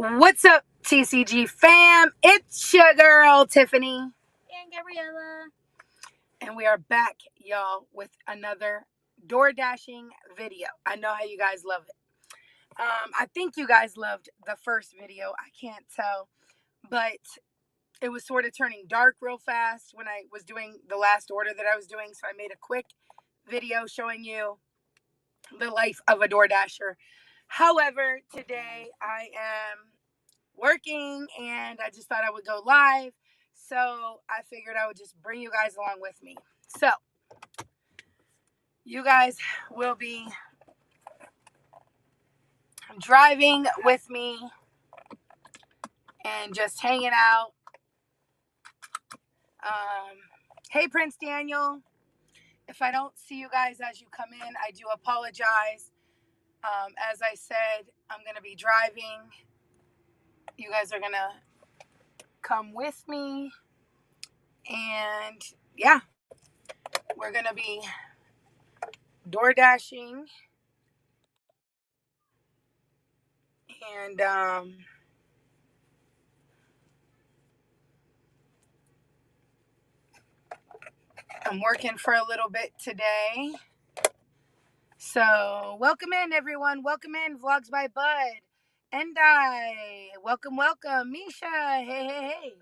What's up, TCG fam? It's your girl, Tiffany. And Gabriella. And we are back, y'all, with another door dashing video. I know how you guys love it. I think you guys loved the first video. I can't tell. But it was sort of turning dark real fast when I was doing the last order that I was doing. So I made a quick video showing you the life of a door dasher. However, today I am working and I just thought I would go live. So I figured I would just bring you guys along with me. So you guys will be driving with me and just hanging out. Hey, Prince Daniel. If I don't see you guys as you come in, I do apologize. As I said, I'm going to be driving. You guys are going to come with me. And yeah, we're going to be door dashing. And I'm working for a little bit today. So welcome in, everyone. Welcome in, Vlogs by Bud. And welcome. Misha, hey.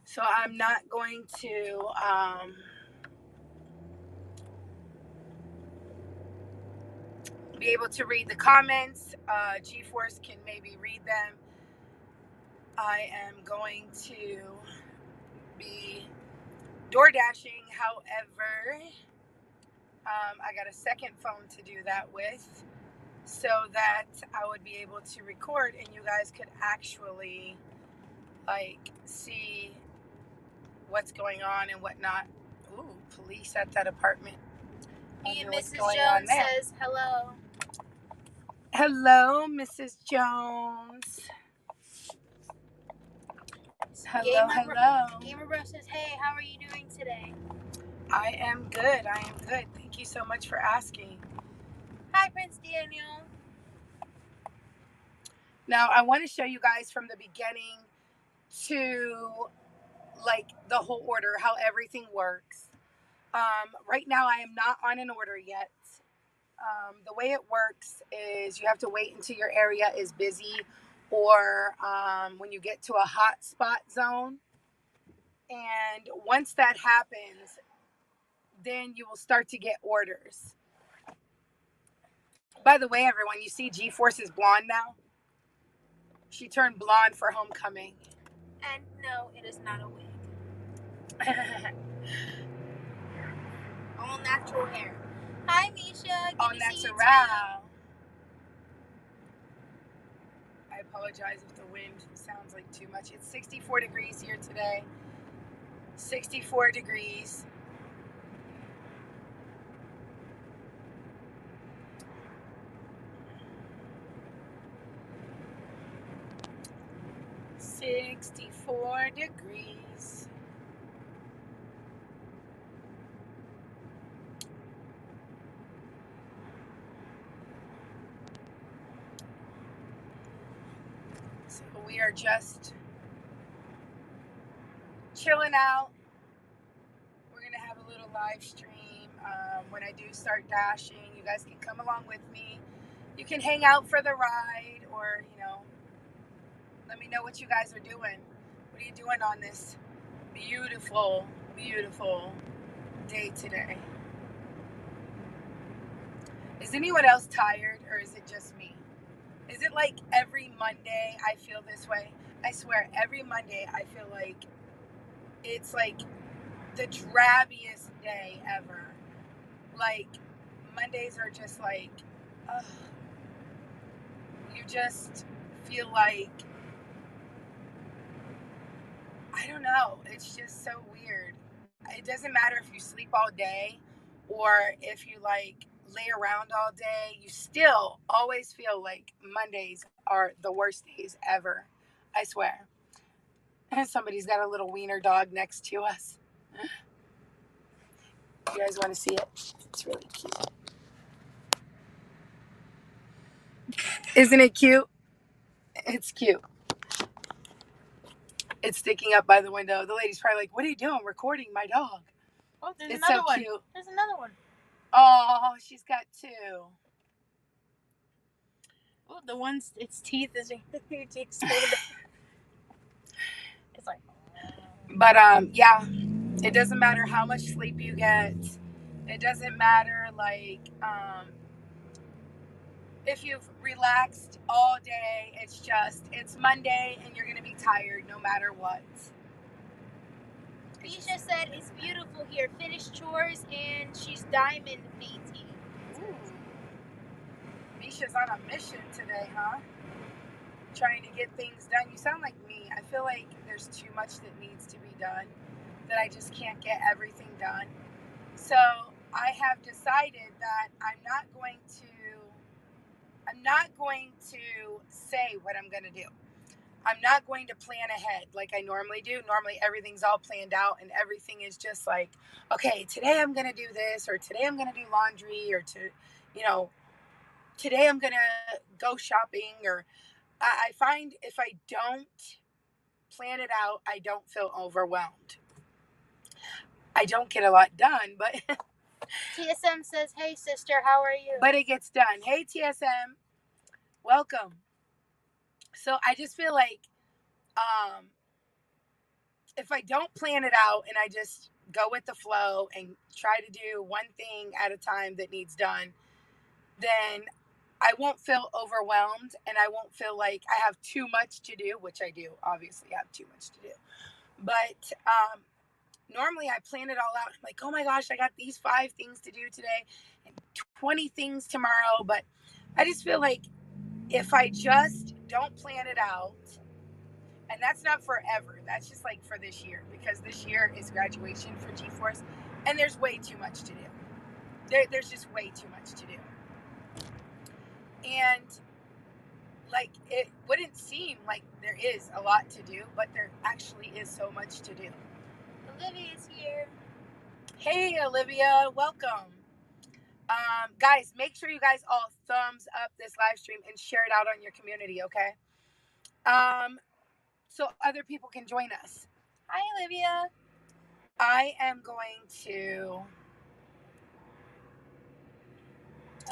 So I'm not going to be able to read the comments. GeForce can maybe read them. I am going to be door dashing. However, I got a second phone to do that with, so that I would be able to record and you guys could actually see what's going on and whatnot. Ooh, police at that apartment. And Mrs. Jones says hello. Hello, Mrs. Jones. Hello. Gamer Bro says, hey, how are you doing today? I am good. Thank you so much for asking. Hi, Prince Daniel. Now, I want to show you guys from the beginning to the whole order, how everything works. Right now, I am not on an order yet. The way it works is you have to wait until your area is busy or when you get to a hot spot zone. And once that happens, then you will start to get orders. By the way, everyone, you see GeForce is blonde now? She turned blonde for homecoming. And no, it is not a wig. All natural hair. Hi, Misha. All natural. I apologize if the wind sounds like too much. It's 64 degrees here today. 64 degrees. So we are just chilling out. We're going to have a little live stream. When I do start dashing, you guys can come along with me. You can hang out for the ride or, let me know what you guys are doing. What are you doing on this beautiful, beautiful day today? Is anyone else tired or is it just me? Is it like every Monday I feel this way? I swear, every Monday I feel like it's like the drabbiest day ever. Like, Mondays are just like, ugh. You just feel like, I don't know, it's just so weird. It doesn't matter if you sleep all day or if you lay around all day, you still always feel like Mondays are the worst days ever. I swear. Somebody's got a little wiener dog next to us. You guys want to see it? It's really cute. Isn't it cute? It's cute. It's sticking up by the window. The lady's probably like, "What are you doing? Recording my dog." Oh, there's It's another so one. cute. There's another one. Oh, she's got two. Oh, the one's its teeth is it's like. But yeah, it doesn't matter how much sleep you get. It doesn't matter if you've relaxed all day. It's Monday and you're gonna be tired no matter what. Misha said it's beautiful here. Finished chores and she's diamond painting. Ooh. Misha's on a mission today, huh? Trying to get things done. You sound like me. I feel like there's too much that needs to be done, that I just can't get everything done. So I have decided that I'm not going to say what I'm going to do. I'm not going to plan ahead like I normally do. Normally everything's all planned out and everything is just like, okay, today I'm going to do this, or today I'm going to do laundry, or today I'm going to go shopping. Or I find if I don't plan it out, I don't feel overwhelmed. I don't get a lot done, but TSM says, "Hey sister, how are you?" But it gets done. Hey TSM, welcome. So I just feel like if I don't plan it out and I just go with the flow and try to do one thing at a time that needs done, then I won't feel overwhelmed and I won't feel like I have too much to do, which I do obviously have too much to do. But normally I plan it all out. I'm like, oh my gosh, I got these 5 things to do today and 20 things tomorrow. But I just feel like if I just don't plan it out, and that's not forever, that's just like for this year, because this year is graduation for G-Force and there's way too much to do. There's just way too much to do. And like, it wouldn't seem like there is a lot to do, but there actually is so much to do. Olivia's here. Hey Olivia, welcome. Guys, make sure you guys all thumbs up this live stream and share it out on your community, okay? So other people can join us. Hi, Olivia. I am going to...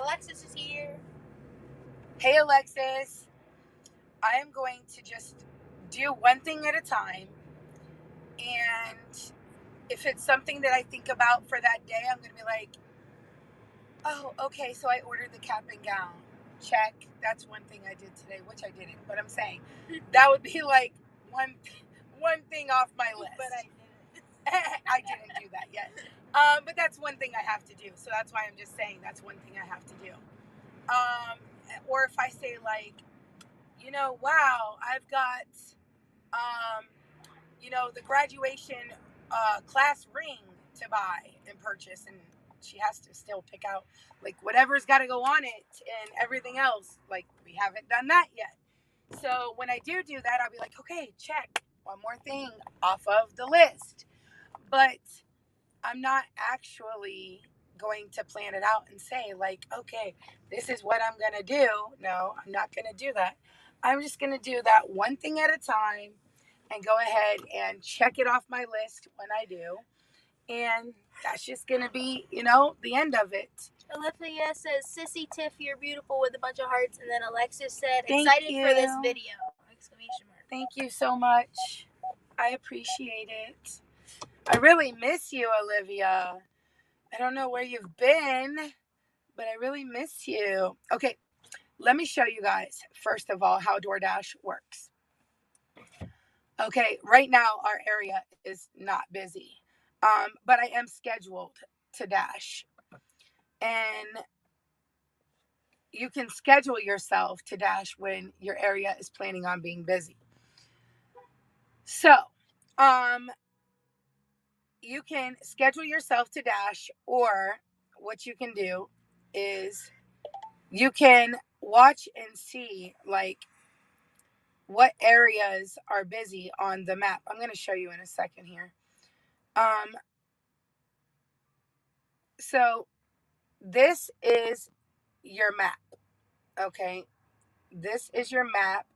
Alexis is here. Hey, Alexis. I am going to just do one thing at a time. And if it's something that I think about for that day, I'm going to be like, oh, okay, so I ordered the cap and gown. Check. That's one thing I did today, which I didn't. But I'm saying that would be like one thing off my list. But I didn't. I didn't do that yet. But that's one thing I have to do. So that's why I'm just saying that's one thing I have to do. Or if I say like, wow, I've got, the graduation class ring to buy and purchase, and she has to still pick out like whatever's got to go on it and everything else. Like, we haven't done that yet. So when I do that, I'll be like, okay, check, one more thing off of the list. But I'm not actually going to plan it out and say like, okay, this is what I'm going to do. No, I'm not going to do that. I'm just going to do that one thing at a time and go ahead and check it off my list when I do. And that's just going to be, the end of it. Olivia says, "Sissy Tiff, you're beautiful," with a bunch of hearts. And then Alexis said, Thank "Excited you for this video!" Exclamation mark. Thank you so much. I appreciate it. I really miss you, Olivia. I don't know where you've been, but I really miss you. Okay, let me show you guys, first of all, how DoorDash works. Okay, right now our area is not busy, but I am scheduled to dash. And you can schedule yourself to dash when your area is planning on being busy. So, you can schedule yourself to dash, or what you can do is you can watch and see, like, what areas are busy on the map. I'm going to show you in a second here. So this is your map. Okay. This is your map,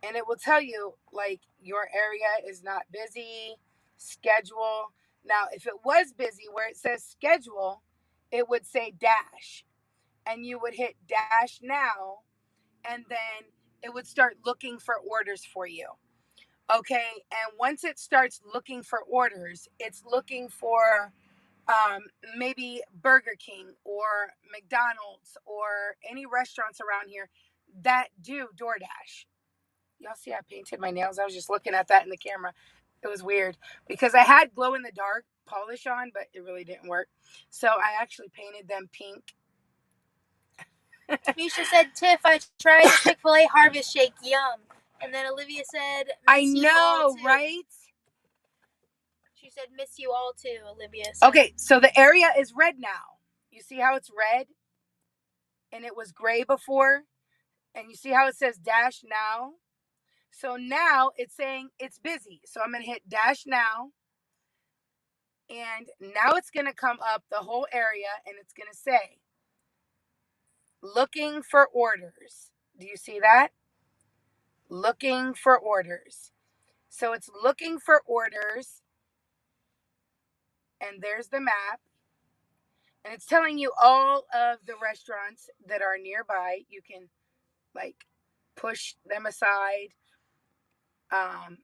and it will tell you like your area is not busy, schedule. Now, if it was busy where it says schedule, it would say dash, and you would hit dash now, and then it would start looking for orders for you. Okay. And once it starts looking for orders, it's looking for um, maybe Burger King or McDonald's or any restaurants around here that do DoorDash. Y'all see I painted my nails? I was just looking at that in the camera. It was weird because I had glow in the dark polish on, but it really didn't work. So I actually painted them pink. Misha said, Tiff, I tried the Chick-fil-A Harvest Shake. Yum. And then Olivia said, I miss you all know, too. right? She said, miss you all too, Olivia said. Okay, so the area is red now. You see how it's red? And it was gray before? And you see how it says dash now? So now it's saying it's busy. So I'm going to hit dash now. And now it's going to come up the whole area and it's going to say, looking for orders. Do you see that? Looking for orders. So it's looking for orders. And there's the map. And it's telling you all of the restaurants that are nearby. You can like push them aside. And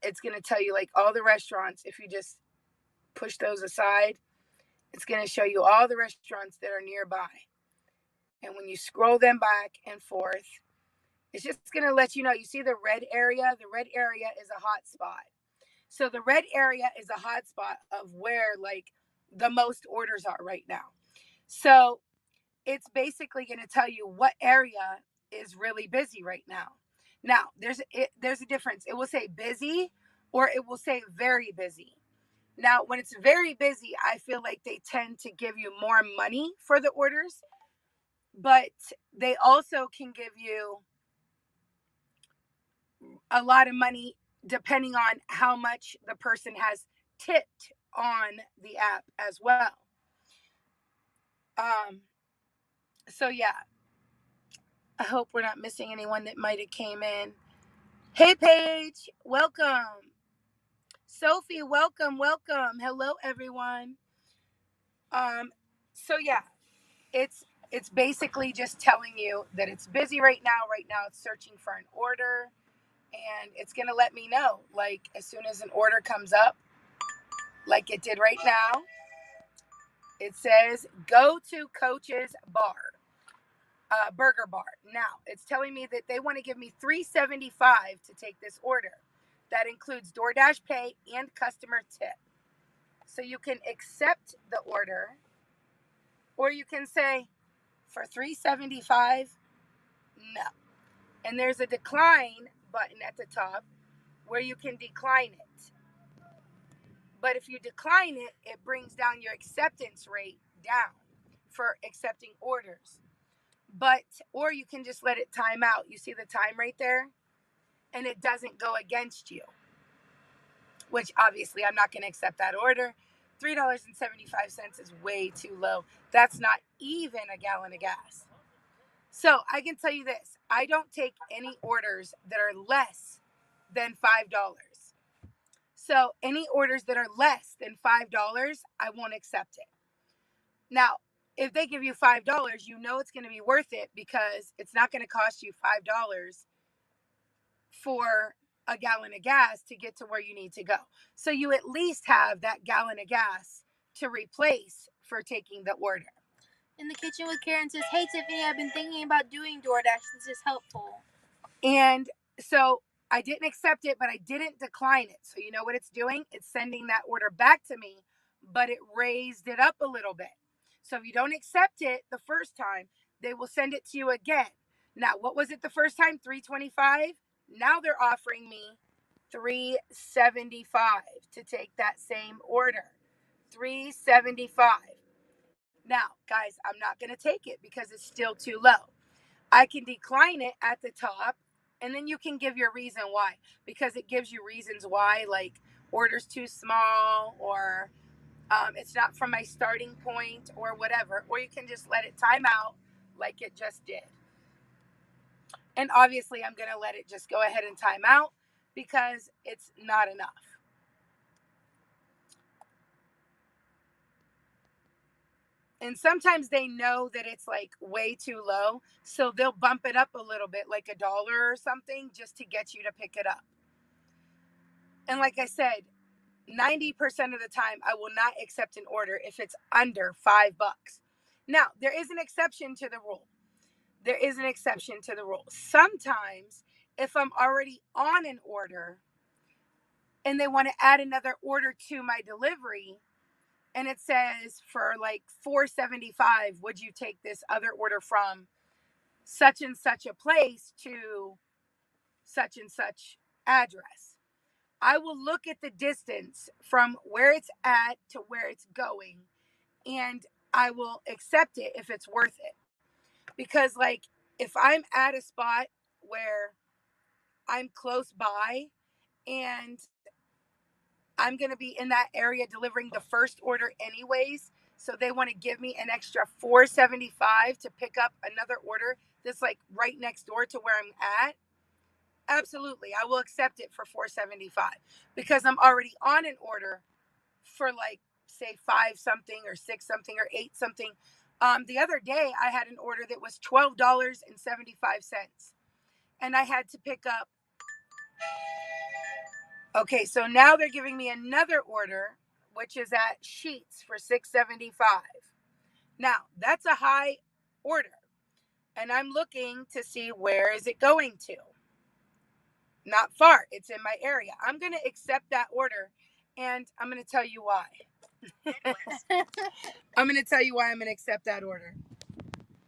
it's going to tell you like all the restaurants. If you just push those aside, it's going to show you all the restaurants that are nearby. And when you scroll them back and forth, it's just going to let you know. You see the red area? The red area is a hot spot. So the red area is a hot spot of where like the most orders are right now. So it's basically going to tell you what area is really busy right now. Now, there's a difference. It will say busy or it will say very busy. Now, when it's very busy, I feel like they tend to give you more money for the orders, but they also can give you a lot of money depending on how much the person has tipped on the app as well. So yeah, I hope we're not missing anyone that might have came in. Hey Paige, welcome. Sophie, welcome. Hello everyone. So yeah, it's basically just telling you that it's busy right now. Right now it's searching for an order, and it's gonna let me know like as soon as an order comes up, like it did right now. It says go to Coach's Bar, Burger Bar. Now it's telling me that they want to give me $3.75 to take this order. That includes DoorDash pay and customer tip. So you can accept the order, or you can say for $3.75, no. And there's a decline button at the top where you can decline it. But if you decline it, it brings down your acceptance rate down for accepting orders. But, or you can just let it time out. You see the time right there? And it doesn't go against you, which obviously I'm not going to accept that order. $3.75 is way too low. That's not even a gallon of gas. So I can tell you this, I don't take any orders that are less than $5. So any orders that are less than $5, I won't accept it. Now, if they give you $5, you know it's going to be worth it because it's not going to cost you $5 for a gallon of gas to get to where you need to go. So you at least have that gallon of gas to replace for taking the order. In the Kitchen with Karen says, hey Tiffany, I've been thinking about doing DoorDash. This is helpful. And so I didn't accept it, but I didn't decline it. So you know what it's doing? It's sending that order back to me, but it raised it up a little bit. So if you don't accept it the first time, they will send it to you again. Now, what was it the first time? $3.25. Now they're offering me $3.75 to take that same order. $3.75. Now, guys, I'm not going to take it because it's still too low. I can decline it at the top, And then you can give your reason why, because it gives you reasons why, like order's too small, or it's not from my starting point, or whatever. Or you can just let it time out like it just did. And obviously, I'm going to let it just go ahead and time out because it's not enough. And sometimes they know that it's like way too low, so they'll bump it up a little bit, like $1 or something, just to get you to pick it up. And like I said, 90% of the time, I will not accept an order if it's under $5. Now, there is an exception to the rule. There is an exception to the rule. Sometimes, if I'm already on an order and they want to add another order to my delivery, and it says for like $4.75, would you take this other order from such and such a place to such and such address? I will look at the distance from where it's at to where it's going, and I will accept it if it's worth it. Because, like, if I'm at a spot where I'm close by and I'm going to be in that area delivering the first order anyways, so they want to give me an extra $4.75 to pick up another order that's like right next door to where I'm at, absolutely, I will accept it for $4.75 because I'm already on an order for, like, say 5 something or 6 something or 8 something. The other day I had an order that was $12.75, and I had to pick up. Okay, so now they're giving me another order, which is at Sheetz for $6.75. Now, that's a high order, and I'm looking to see where is it going to. Not far. It's in my area. I'm going to accept that order, and I'm going to tell you why. I'm going to tell you why I'm going to accept that order.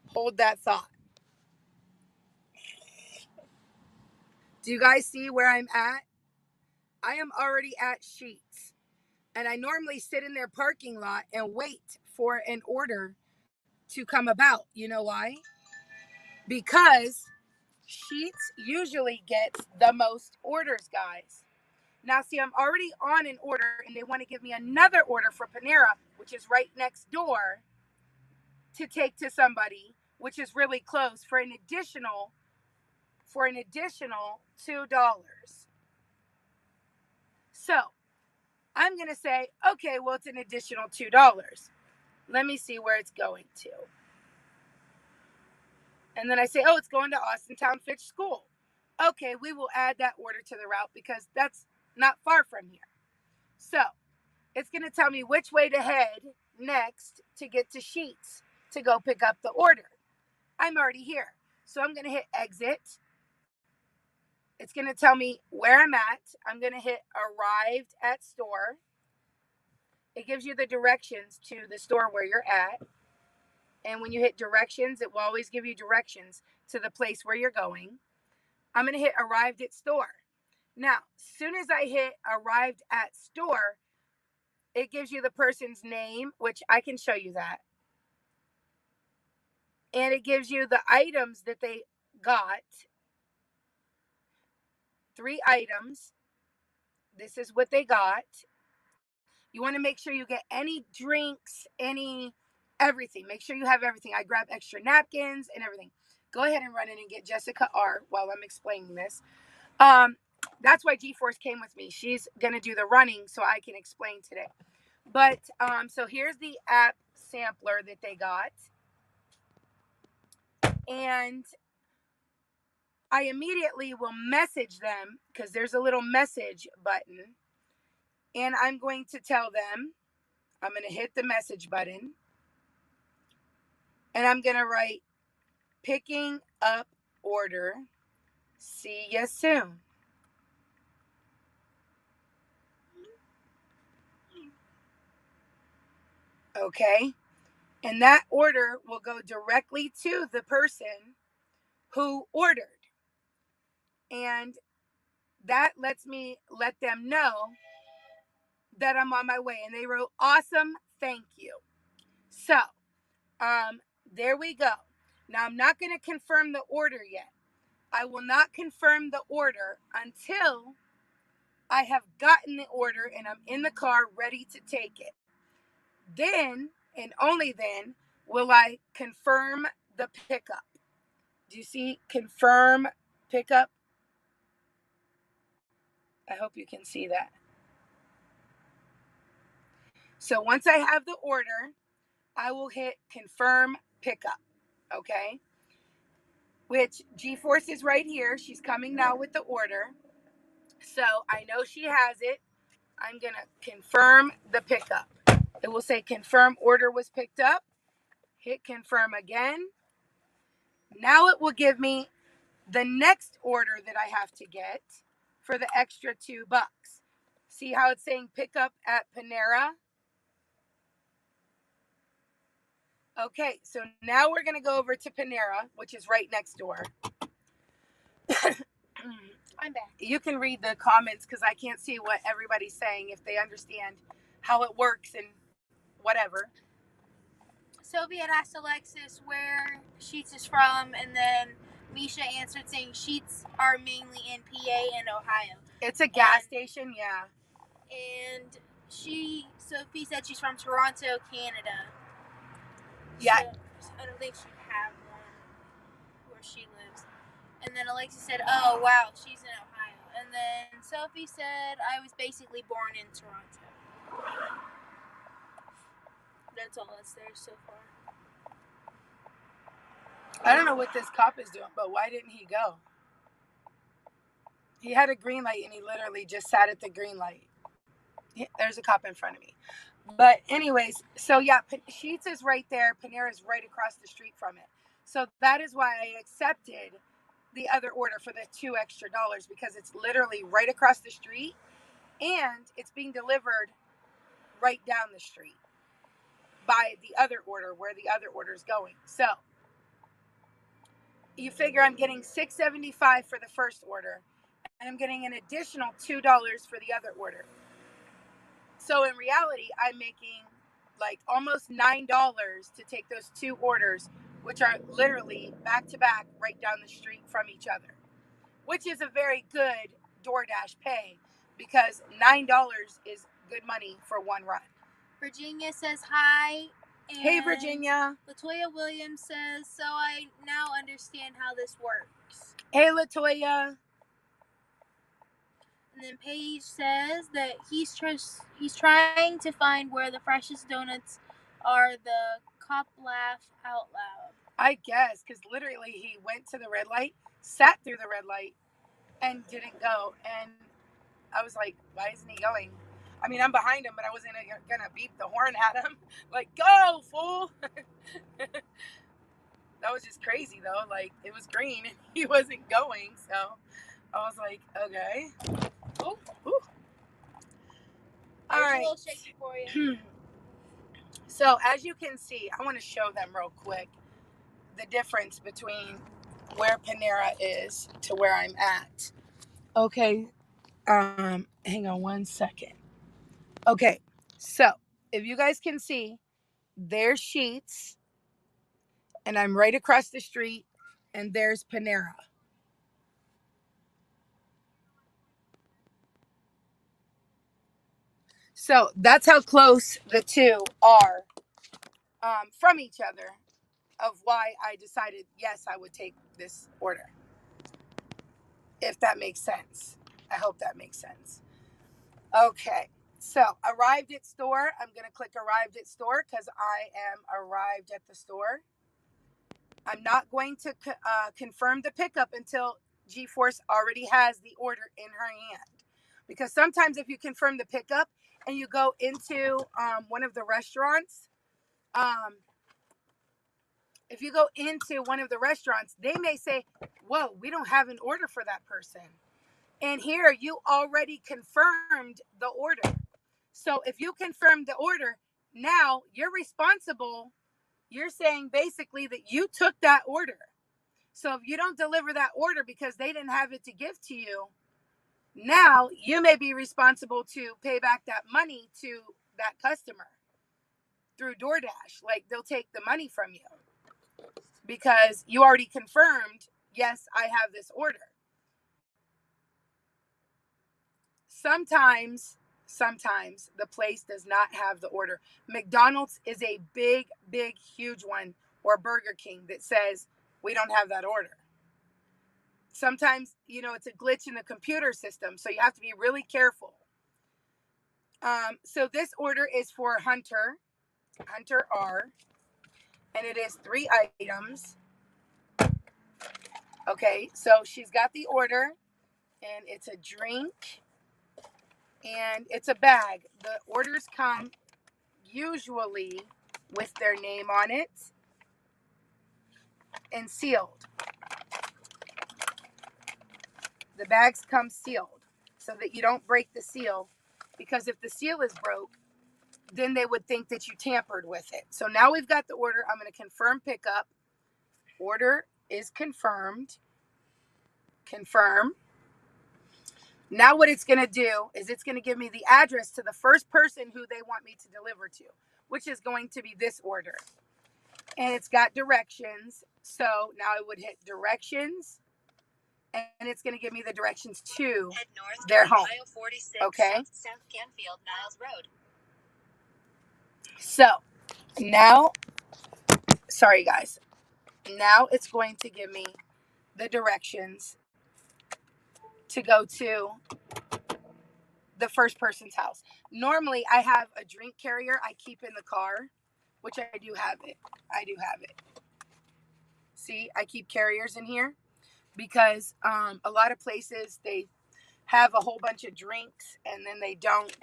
Hold that thought. Do you guys see where I'm at? I am already at Sheetz, and I normally sit in their parking lot and wait for an order to come about. You know why? Because Sheetz usually gets the most orders, guys. Now, see, I'm already on an order, and they want to give me another order for Panera, which is right next door, to take to somebody, which is really close, for an additional $2. So I'm going to say, okay, well, it's an additional $2. Let me see where it's going to. And then I say, oh, it's going to Austintown Fitch School. Okay, we will add that order to the route because that's not far from here. So it's going to tell me which way to head next to get to Sheetz to go pick up the order. I'm already here. So I'm going to hit exit. It's going to tell me where I'm at. I'm going to hit arrived at store. It gives you the directions to the store where you're at. And when you hit directions, it will always give you directions to the place where you're going. I'm going to hit arrived at store. Now, as soon as I hit arrived at store, it gives you the person's name, which I can show you that. And it gives you the items that they got. 3 items. This is what they got. You want to make sure you get any drinks, everything. Make sure you have everything. I grab extra napkins and everything. Go ahead and run in and get Jessica R while I'm explaining this. That's why G-Force came with me. She's going to do the running so I can explain today. But so here's the app sampler that they got. And I immediately will message them because there's a little message button. And I'm going to tell them, I'm going to hit the message button. And I'm going to write, picking up order. See you soon. Okay. And that order will go directly to the person who ordered. And that lets me let them know that I'm on my way. And they wrote, awesome, thank you. So, there we go. Now, I'm not going to confirm the order yet. I will not confirm the order until I have gotten the order and I'm in the car ready to take it. Then, and only then, will I confirm the pickup. Do you see confirm pickup? I hope you can see that. So once I have the order, I will hit confirm pickup. Okay. Which G-Force is right here. She's coming now with the order. So I know she has it. I'm going to confirm the pickup. It will say confirm order was picked up. Hit confirm again. Now it will give me the next order that I have to get for the extra $2. See how it's saying pick up at Panera? Okay, so now we're going to go over to Panera, which is right next door. I'm back. You can read the comments because I can't see what everybody's saying, if they understand how it works and whatever. Sophie had asked Alexis where Sheetz is from, and then Misha answered saying Sheetz are mainly in PA and Ohio. It's a gas station, yeah. And Sophie said she's from Toronto, Canada. Yeah. So I don't think she'd have one where she lives. And then Alexis said, oh, wow, she's in Ohio. And then Sophie said, I was basically born in Toronto. That's all that's there so far. I don't know what this cop is doing, but why didn't he go? He had a green light and he literally just sat at the green light. There's a cop in front of me. But anyways, so yeah, Sheetz is right there. Panera is right across the street from it. So that is why I accepted the other order for the $2 extra, because it's literally right across the street and it's being delivered right down the street by the other order where the other order is going. So you figure I'm getting $6.75 for the first order and I'm getting an additional $2 for the other order. So in reality, I'm making like almost $9 to take those two orders, which are literally back to back right down the street from each other, which is a very good DoorDash pay because $9 is good money for one run. Virginia says hi. Hey, Virginia. Latoya Williams says, so I now understand how this works. Hey, Latoya. And then Paige says that he's trying to find where the freshest donuts are. The cop laugh out loud. I guess, because literally he went to the red light, sat through the red light, and didn't go. And I was like, why isn't he going? I mean, I'm behind him, but I wasn't going to beep the horn at him. Like, go, fool. That was just crazy, though. Like, it was green and he wasn't going. So I was like, okay. Ooh. All right. A little shaky for you. So as you can see, I want to show them real quick the difference between where Panera is to where I'm at. Okay. Hang on one second. Okay. So if you guys can see, there's Sheetz, and I'm right across the street, and there's Panera. So that's how close the two are from each other, of why I decided, yes, I would take this order. If that makes sense. I hope that makes sense. Okay. So arrived at store. I'm going to click arrived at store because I am arrived at the store. I'm not going to confirm the pickup until G-Force already has the order in her hand. Because sometimes if you confirm the pickup and you go into one of the restaurants, they may say, whoa, we don't have an order for that person. And here you already confirmed the order. So if you confirm the order, now you're responsible. You're saying basically that you took that order. So if you don't deliver that order because they didn't have it to give to you, now you may be responsible to pay back that money to that customer through DoorDash. Like they'll take the money from you because you already confirmed yes, I have this order. Sometimes the place does not have the order. McDonald's is a big, big, huge one, or Burger King that says we don't have that order. Sometimes, it's a glitch in the computer system, so you have to be really careful. So this order is for Hunter R, and it is 3 items. Okay, so she's got the order, and it's a drink, and it's a bag. The orders come usually with their name on it and sealed. The bags come sealed so that you don't break the seal, because if the seal is broke, then they would think that you tampered with it. So now we've got the order. I'm going to confirm pickup. Order is confirmed. Confirm. Now what it's going to do is it's going to give me the address to the first person who they want me to deliver to, which is going to be this order. And it's got directions. So now I would hit directions, and it's going to give me the directions to their home. Okay. South Canfield, Niles Road. So now, sorry guys, now it's going to give me the directions to go to the first person's house. Normally I have a drink carrier I keep in the car, which I do have it. See, I keep carriers in here because a lot of places they have a whole bunch of drinks and then they don't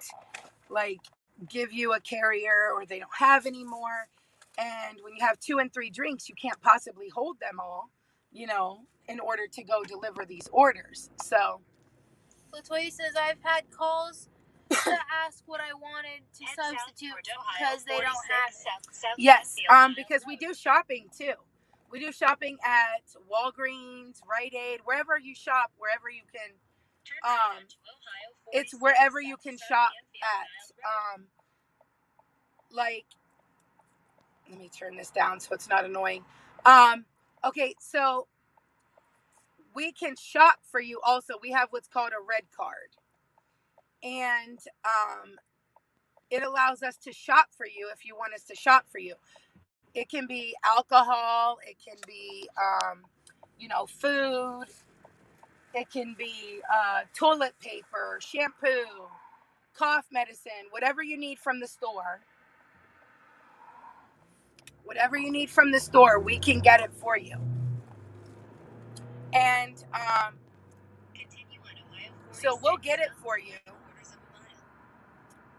give you a carrier, or they don't have any more. And when you have 2 and 3 drinks, you can't possibly hold them all, in order to go deliver these orders. So Latoya says I've had calls to ask what I wanted to substitute because they don't have it. Yes, because we do shopping too. We do shopping at Walgreens, Rite Aid, wherever you shop, wherever you can. It's wherever you can shop at. Let me turn this down so it's not annoying. Okay, so we can shop for you also. We have what's called a red card. And it allows us to shop for you if you want us to shop for you. It can be alcohol. It can be, food. It can be toilet paper, shampoo, cough medicine, whatever you need from the store. Whatever you need from the store, we can get it for you. And so we'll get it for you.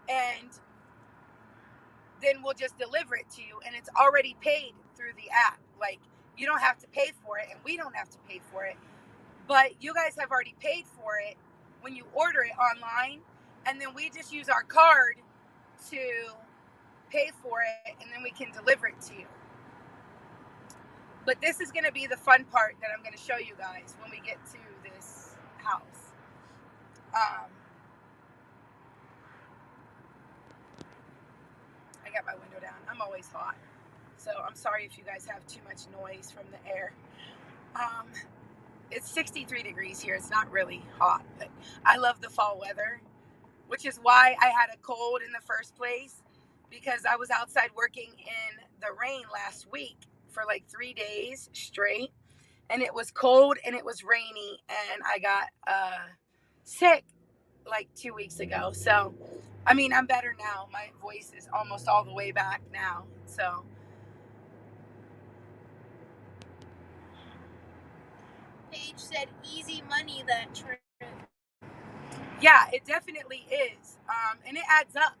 And then we'll just deliver it to you, and it's already paid through the app. You don't have to pay for it, and we don't have to pay for it. But you guys have already paid for it when you order it online, and then we just use our card to pay for it, and then we can deliver it to you. But this is going to be the fun part that I'm going to show you guys when we get to this house. I got my window down. I'm always hot, so I'm sorry if you guys have too much noise from the air. It's 63 degrees here. It's not really hot, but I love the fall weather, which is why I had a cold in the first place, because I was outside working in the rain last week for 3 days straight, and it was cold and it was rainy, and I got sick 2 weeks ago. So I'm better now. My voice is almost all the way back now. So Paige said easy money that trip. yeah, it definitely is. And it adds up.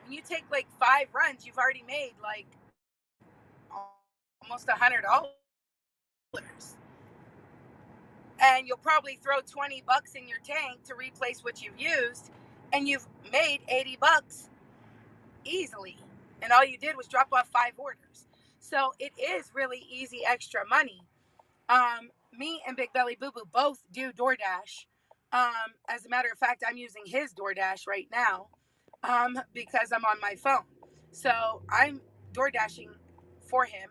When you take 5 runs, you've already made almost $100. And you'll probably throw $20 in your tank to replace what you've used, and you've made $80 easily. And all you did was drop off 5 orders. So it is really easy extra money. Me and Big Belly Boo Boo both do DoorDash. As a matter of fact, I'm using his DoorDash right now because I'm on my phone. So I'm DoorDashing for him,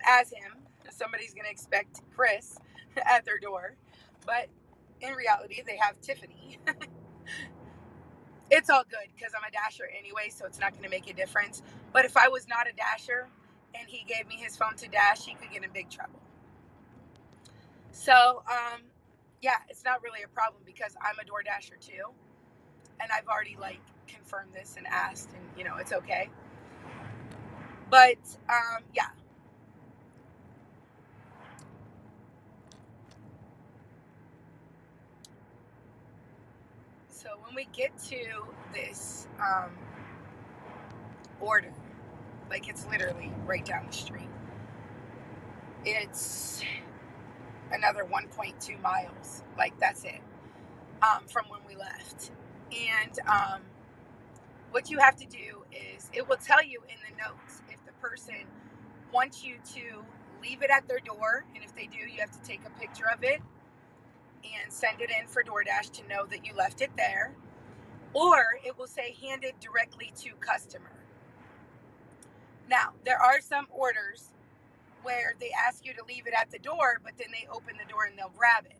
as him. somebody's going to expect Chris at their door. But in reality, they have Tiffany. It's all good because I'm a dasher anyway, so it's not going to make a difference. But if I was not a dasher and he gave me his phone to dash, he could get in big trouble. So, yeah, it's not really a problem because I'm a door dasher too. And I've already like confirmed this and asked, and you know, it's okay. But, yeah. So when we get to this order, like it's literally right down the street. It's another 1.2 miles. Like that's it. From when we left. And what you have to do is it will tell you in the notes if the person wants you to leave it at their door, and if they do, you have to take a picture of it and send it in for DoorDash to know that you left it there, or it will say handed directly to customer. Now, there are some orders where they ask you to leave it at the door, but then they open the door and they'll grab it.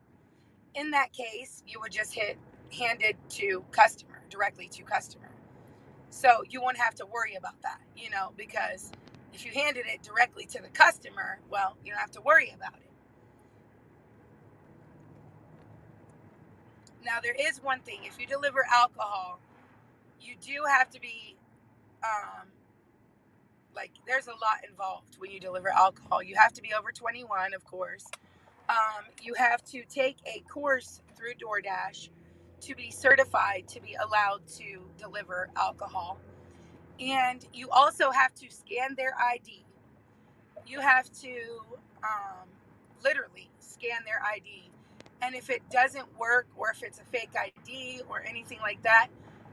In that case, you would just hit handed to customer, directly to customer. So you won't have to worry about that, you know, because if you handed it directly to the customer, well, you don't have to worry about it. Now, there is one thing. If you deliver alcohol, you do have to be, like, there's a lot involved when you deliver alcohol. You have to be over 21, of course. You have to take a course through DoorDash to be certified to be allowed to deliver alcohol. And you also have to scan their ID. You have to literally scan their ID. And if it doesn't work, or if it's a fake ID or anything like that,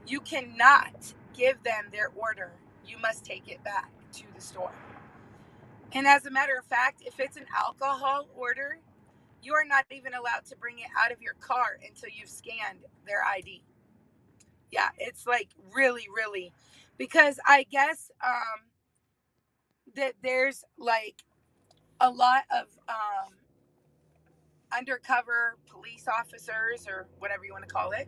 you cannot give them their order. You must take it back to the store. And as a matter of fact, if it's an alcohol order, you are not even allowed to bring it out of your car until you've scanned their ID. Yeah, it's like really, really, because I guess that there's like a lot of undercover police officers, or whatever you want to call it,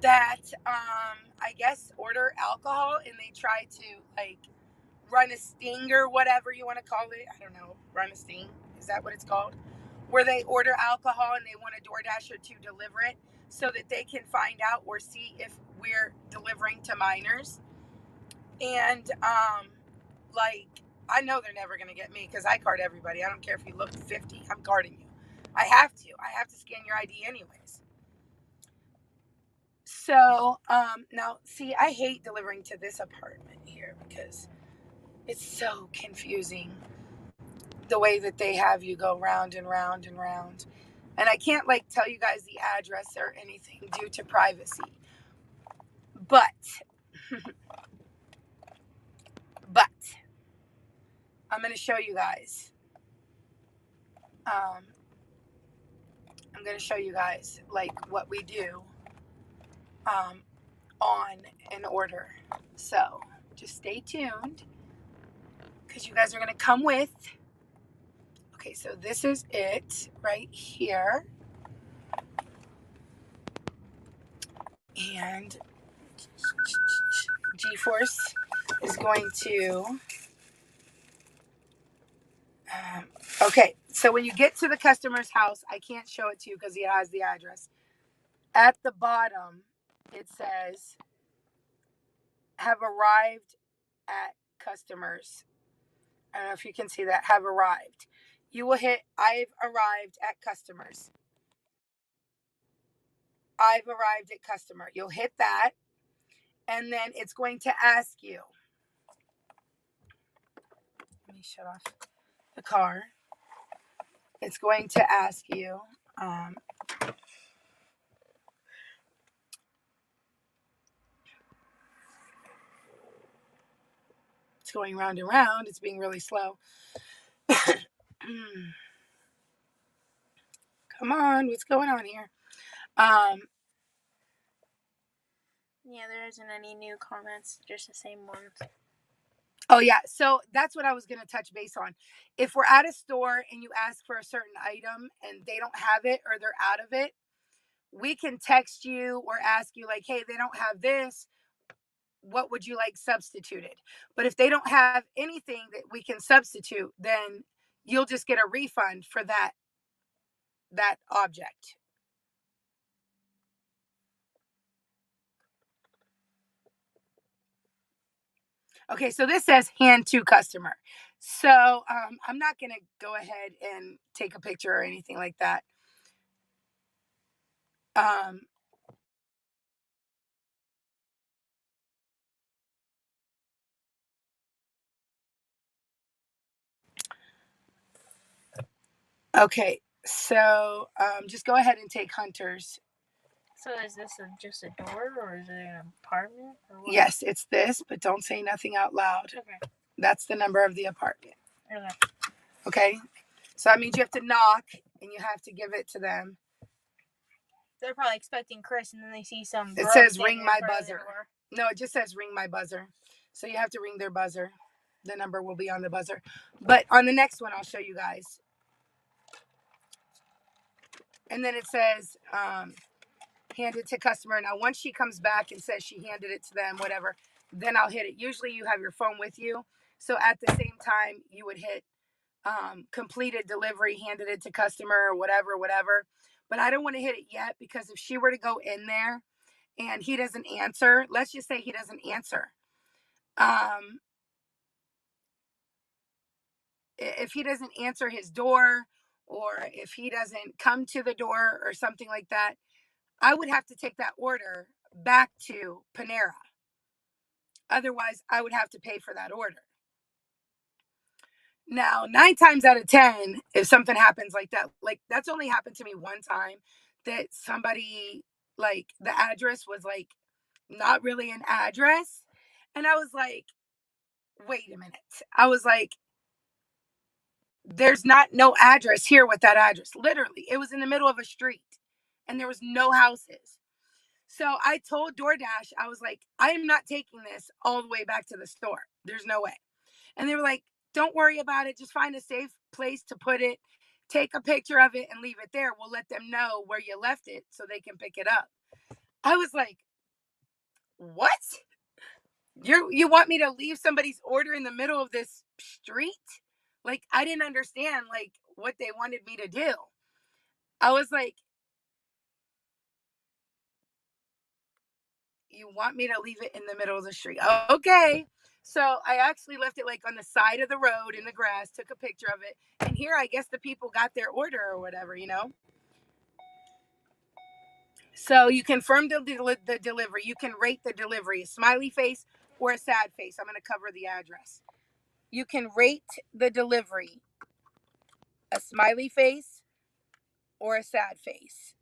that I guess order alcohol and they try to like run a sting, or whatever you want to call it. I don't know, run a sting. Is that what it's called? Where they order alcohol and they want a DoorDasher to deliver it so that they can find out or see if we're delivering to minors. And like, I know they're never gonna get me because I card everybody. I don't care if you look 50, I'm carding you. I have to scan your ID anyways. So now see, I hate delivering to this apartment here because it's so confusing the way that they have you go round and round and round. And I can't like tell you guys the address or anything due to privacy. But but I'm gonna show you guys. I'm gonna show you guys like what we do on an order. So just stay tuned because you guys are gonna come with. Okay, so this is it right here. And GeForce is going to. Okay, so when you get to the customer's house, I can't show it to you because he has the address. At the bottom, it says, have arrived at customers. I don't know if you can see that, have arrived. You will hit, I've arrived at customers. I've arrived at customer. You'll hit that, and then it's going to ask you. Let me shut off the car. It's going to ask you. It's going round and round. It's being really slow. Come on, what's going on here? Yeah, there isn't any new comments, just the same ones. Oh yeah, so that's what I was gonna touch base on. If we're at a store and you ask for a certain item and they don't have it or they're out of it, we can text you or ask you like, hey, they don't have this. What would you like substituted? But if they don't have anything that we can substitute, then you'll just get a refund for that object. Okay, so this says hand to customer. So I'm not going to go ahead and take a picture or anything like that. Um, okay, so just go ahead and take Hunter's. So is this just a door, or is it an apartment, or what? Yes, it's this, but don't say nothing out loud. Okay. That's the number of the apartment. Okay. Okay, so that means you have to knock and you have to give it to them. They're probably expecting Chris, and then they see some. It says ring my buzzer. No, it just says ring my buzzer. So you have to ring their buzzer. The number will be on the buzzer. But on the next one, I'll show you guys. And then it says hand it to customer. Now, once she comes back and says she handed it to them, whatever, then I'll hit it. Usually you have your phone with you. So at the same time, you would hit completed delivery, handed it to customer or whatever. But I don't want to hit it yet because if she were to go in there and he doesn't answer, let's just say he doesn't answer. If he doesn't answer his door or if he doesn't come to the door or something like that, I would have to take that order back to Panera. Otherwise, I would have to pay for that order. Now, 9 times out of 10, if something happens like that, like that's only happened to me one time that somebody, like the address was like not really an address. And I was like, wait a minute. I was like, there's not no address here with that address. Literally, it was in the middle of a street and there was no houses. So I told DoorDash, I was like, I am not taking this all the way back to the store. There's no way. And they were like, don't worry about it. Just find a safe place to put it. Take a picture of it and leave it there. We'll let them know where you left it so they can pick it up. I was like, what? You want me to leave somebody's order in the middle of this street? Like I didn't understand like what they wanted me to do. I was like, you want me to leave it in the middle of the street? Okay. So I actually left it like on the side of the road in the grass, took a picture of it. And here I guess the people got their order or whatever. So you confirm the delivery. You can rate the delivery, a smiley face or a sad face. I'm going to cover the address. You can rate the delivery, a smiley face or a sad face.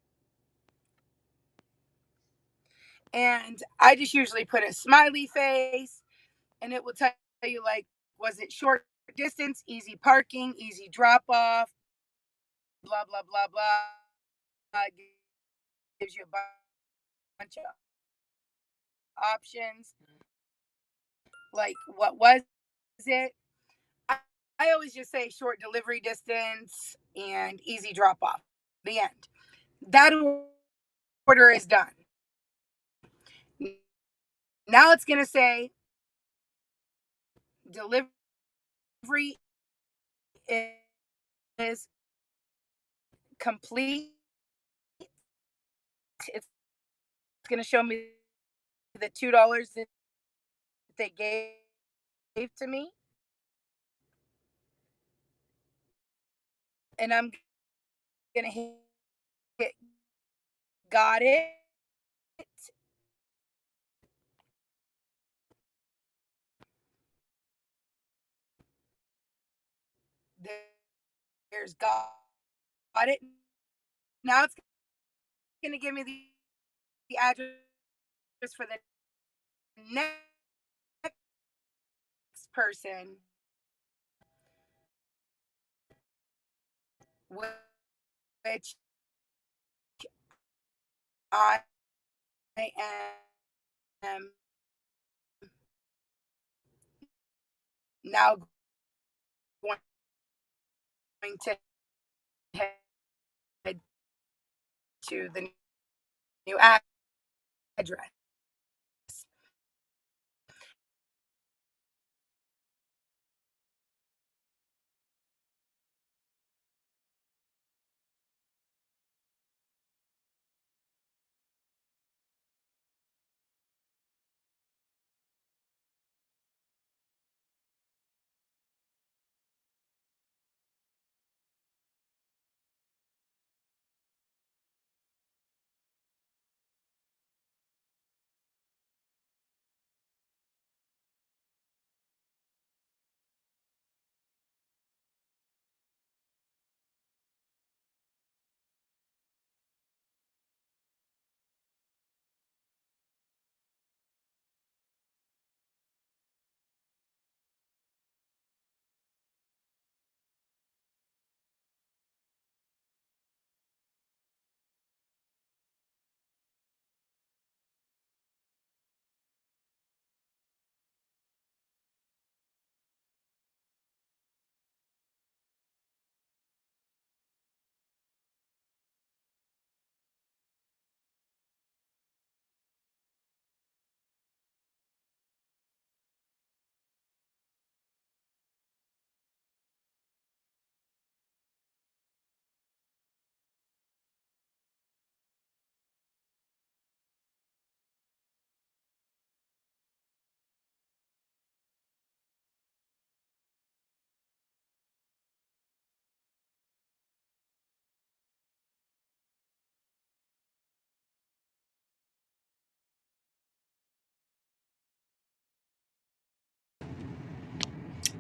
And I just usually put a smiley face and it will tell you like, was it short distance, easy parking, easy drop off, blah, blah, blah, blah. It gives you a bunch of options. Like, what was it? I always just say short delivery distance and easy drop off. The end. That order is done. Now it's going to say delivery is complete. It's going to show me the $2 that they gave to me. And I'm going to hit got it. There's got it. Now it's going to give me the address for the next person, which I am now going to head to the new address.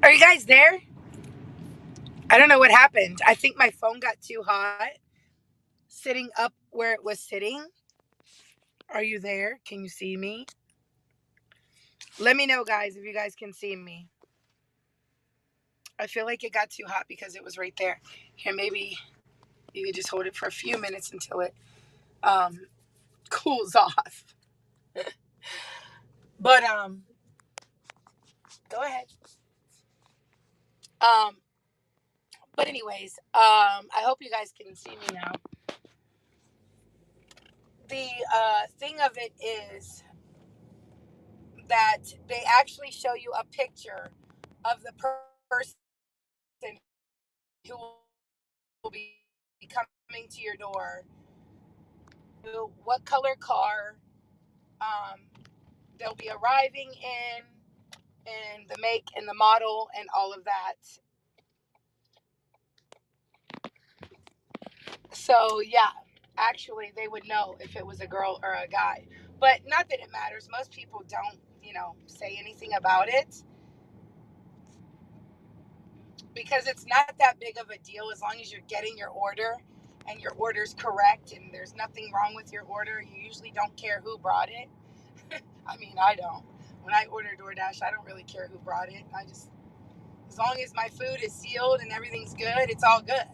Are you guys there? I don't know what happened. I think my phone got too hot sitting up where it was sitting. Are you there? Can you see me? Let me know, guys, if you guys can see me. I feel like it got too hot because it was right there. Here, maybe you could just hold it for a few minutes until it cools off. But go ahead. Um, but anyways, I hope you guys can see me now. The thing of it is that they actually show you a picture of the person who will be coming to your door, what color car um, they'll be arriving in, and the make and the model and all of that. So yeah, actually they would know if it was a girl or a guy. But not that it matters. Most people don't, say anything about it because it's not that big of a deal as long as you're getting your order and your order's correct and there's nothing wrong with your order. You usually don't care who brought it. I mean, I don't. When I order DoorDash, I don't really care who brought it. As long as my food is sealed and everything's good, it's all good.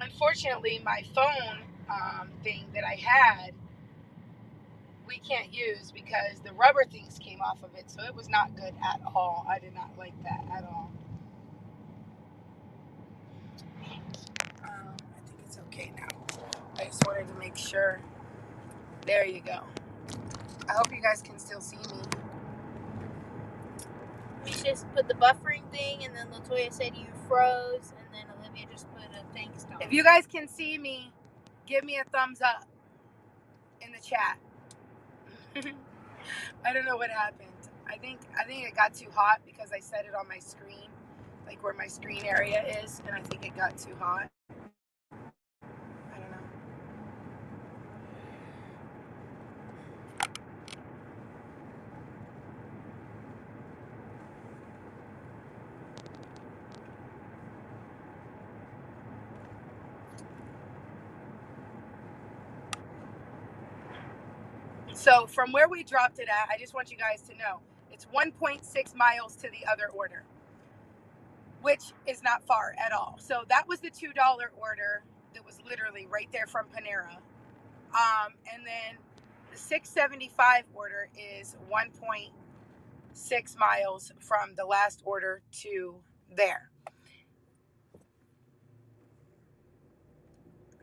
Unfortunately, my phone thing that I had, we can't use because the rubber things came off of it, so it was not good at all. I did not like that at all. I think it's okay now. I just wanted to make sure. There you go. I hope you guys can still see me. You just put the buffering thing, and then Latoya said you froze, and then Olivia just put a thanks down. If you guys can see me, give me a thumbs up in the chat. I don't know what happened. I think it got too hot because I set it on my screen, like where my screen area is, and I think it got too hot. I don't know. So from where we dropped it at, I just want you guys to know it's 1.6 miles to the other order, which is not far at all. So that was the $2 order that was literally right there from Panera. And then the $6.75 order is 1.6 6 miles from the last order to there.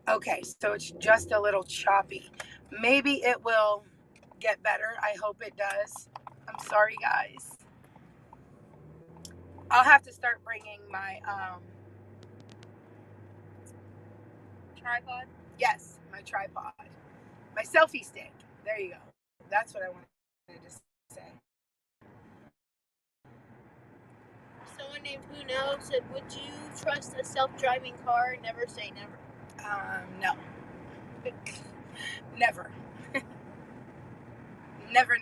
Okay, so it's just a little choppy. Maybe it will get better. I hope it does. I'm sorry, guys. I'll have to start bringing my Tripod? yes, my tripod. My selfie stick. There you go. That's what I wanted to say. Someone named Uno said, would you trust a self-driving car? Never say never. No. Never. Never.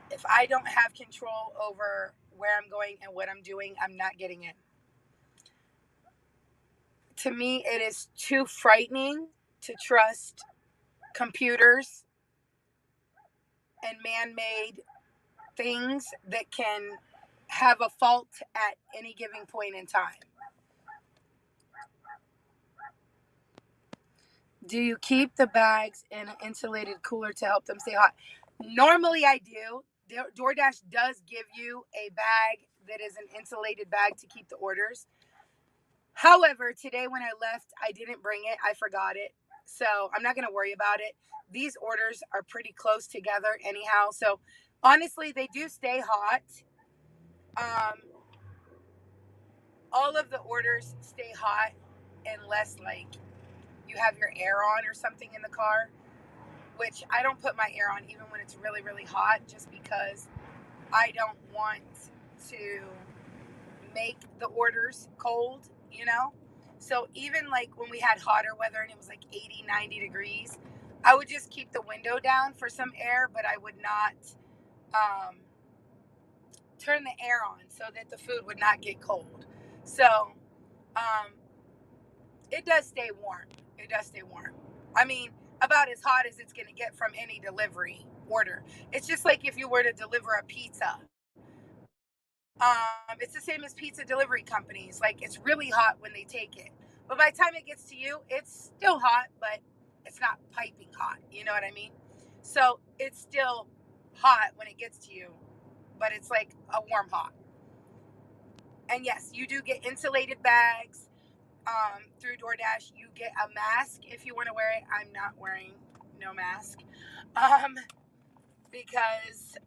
If I don't have control over where I'm going and what I'm doing, I'm not getting in. To me, it is too frightening to trust computers and man-made things that can have a fault at any given point in time. Do you keep the bags in an insulated cooler to help them stay hot? Normally I do. DoorDash does give you a bag that is an insulated bag to keep the orders. However, today when I left, I didn't bring it. I forgot it. So I'm not going to worry about it. These orders are pretty close together anyhow. So honestly, they do stay hot. All of the orders stay hot unless like you have your air on or something in the car, which I don't put my air on even when it's really, really hot, just because I don't want to make the orders cold, you know? So even like when we had hotter weather and it was like 80, 90 degrees, I would just keep the window down for some air, but I would not turn the air on so that the food would not get cold. So it does stay warm. It does stay warm. I mean, about as hot as it's going to get from any delivery order. It's just like if you were to deliver a pizza. It's the same as pizza delivery companies. Like, it's really hot when they take it. But by the time it gets to you, it's still hot, but it's not piping hot. You know what I mean? So it's still hot when it gets to you, but it's like a warm hot. And yes, you do get insulated bags through DoorDash. You get a mask if you want to wear it. I'm not wearing no mask because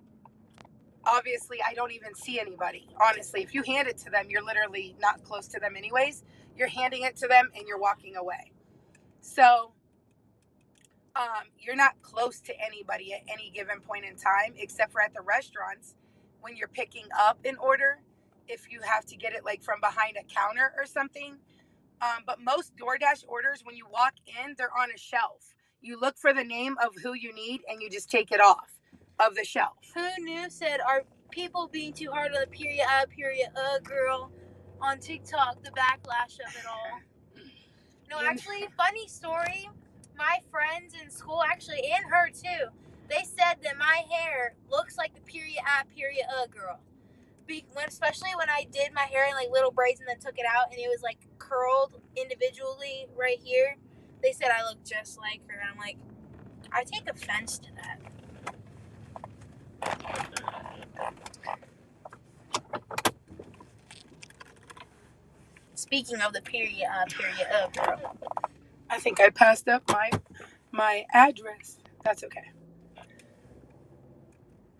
obviously I don't even see anybody. Honestly, if you hand it to them, you're literally not close to them anyways. You're handing it to them and you're walking away. So you're not close to anybody at any given point in time, except for at the restaurants when you're picking up an order. If you have to get it like from behind a counter or something. But most DoorDash orders, when you walk in, they're on a shelf. You look for the name of who you need and you just take it off of the shelf. Who knew said, are people being too hard on the period girl on TikTok, the backlash of it all? No, actually, funny story. My friends in school, actually, and her too, they said that my hair looks like the period girl. Especially when I did my hair in like little braids and then took it out and it was like curled individually right here. They said I look just like her. I'm like, I take offense to that. Speaking of the period girl. I think I passed up my address. That's okay.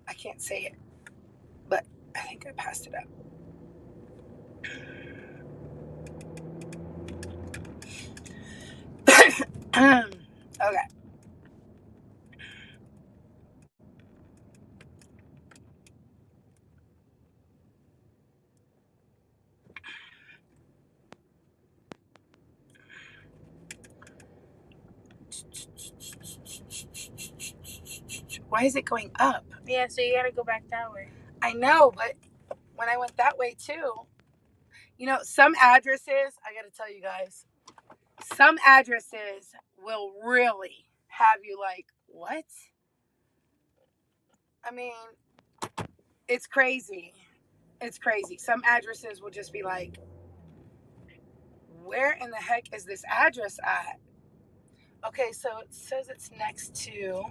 I can't say it, but I think I passed it up. Okay. Why is it going up? Yeah, so you gotta go back that way. I know, but when I went that way too, you know, some addresses, I gotta tell you guys, some addresses will really have you like, what? I mean, it's crazy. It's crazy. Some addresses will just be like, where in the heck is this address at? Okay, so it says it's next to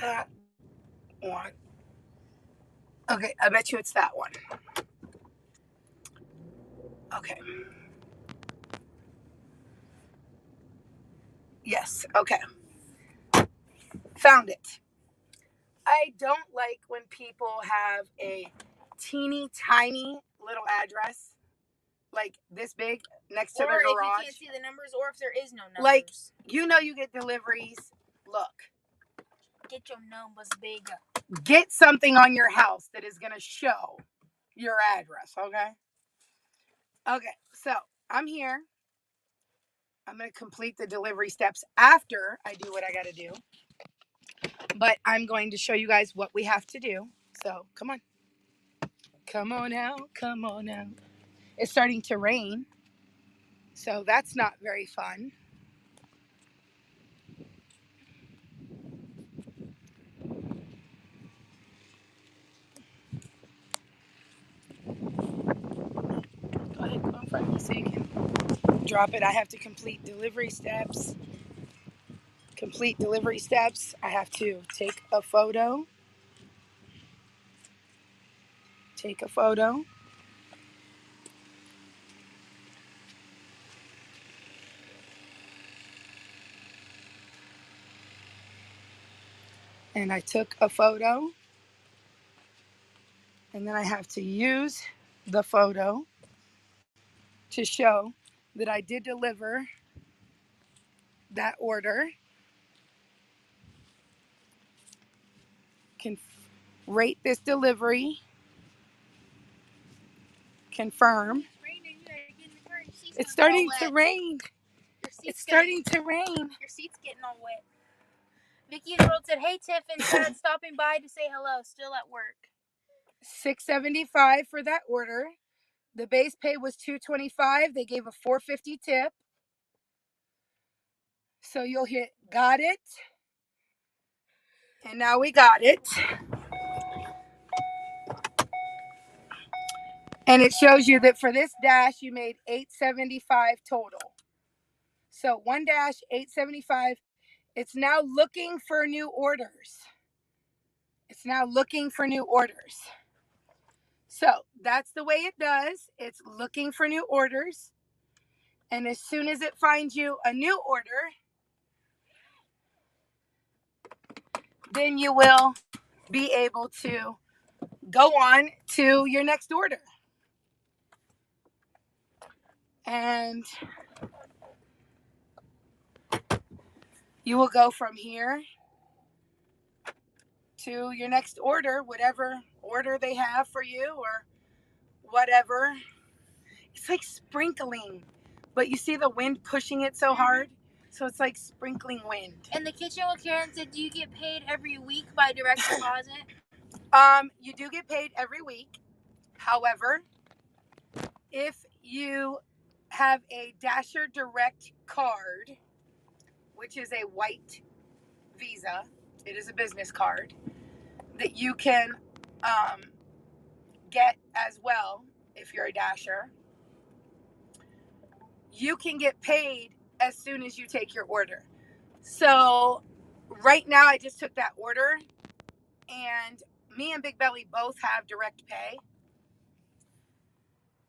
that one. Okay, I bet you it's that one. Okay. Yes, okay. Found it. I don't like when people have a teeny tiny little address, like this big, next to their garage. Or if you can't see the numbers, or if there is no numbers. Like, you know you get deliveries. Look. Get your numbers bigger. Get something on your house that is going to show your address, okay? Okay, so I'm here. I'm going to complete the delivery steps after I do what I got to do. But I'm going to show you guys what we have to do. So, come on. Come on out. Come on out. It's starting to rain. So, that's not very fun. Go ahead, go in front of me so you can drop it. I have to complete delivery steps. Complete delivery steps. I have to take a photo. Take a photo. And I took a photo. And then I have to use the photo to show that I did deliver that order. Can rate this delivery. Confirm. It's starting to rain. It's starting to rain. Your seat's getting all wet. Vicky and Harold said, "Hey Tiff, instead of stopping by to say hello, still at work." $6.75 for that order. The base pay was $2.25. They gave a $4.50 tip. So you'll hit got it. And now we got it. And it shows you that for this dash, you made $8.75 total. So one dash, $8.75. It's now looking for new orders. It's now looking for new orders. So that's the way it does. It's looking for new orders. And as soon as it finds you a new order, then you will be able to go on to your next order. And you will go from here to your next order, whatever order they have for you or whatever. It's like sprinkling, but you see the wind pushing it so hard, so it's like sprinkling wind. And the kitchen with Karen said, "Do you get paid every week by direct deposit?" You do get paid every week. However, if you have a Dasher Direct card, which is a white Visa, it is a business card that you can get as well if you're a Dasher. You can get paid as soon as you take your order. So right now I just took that order, and me and Big Belly both have direct pay.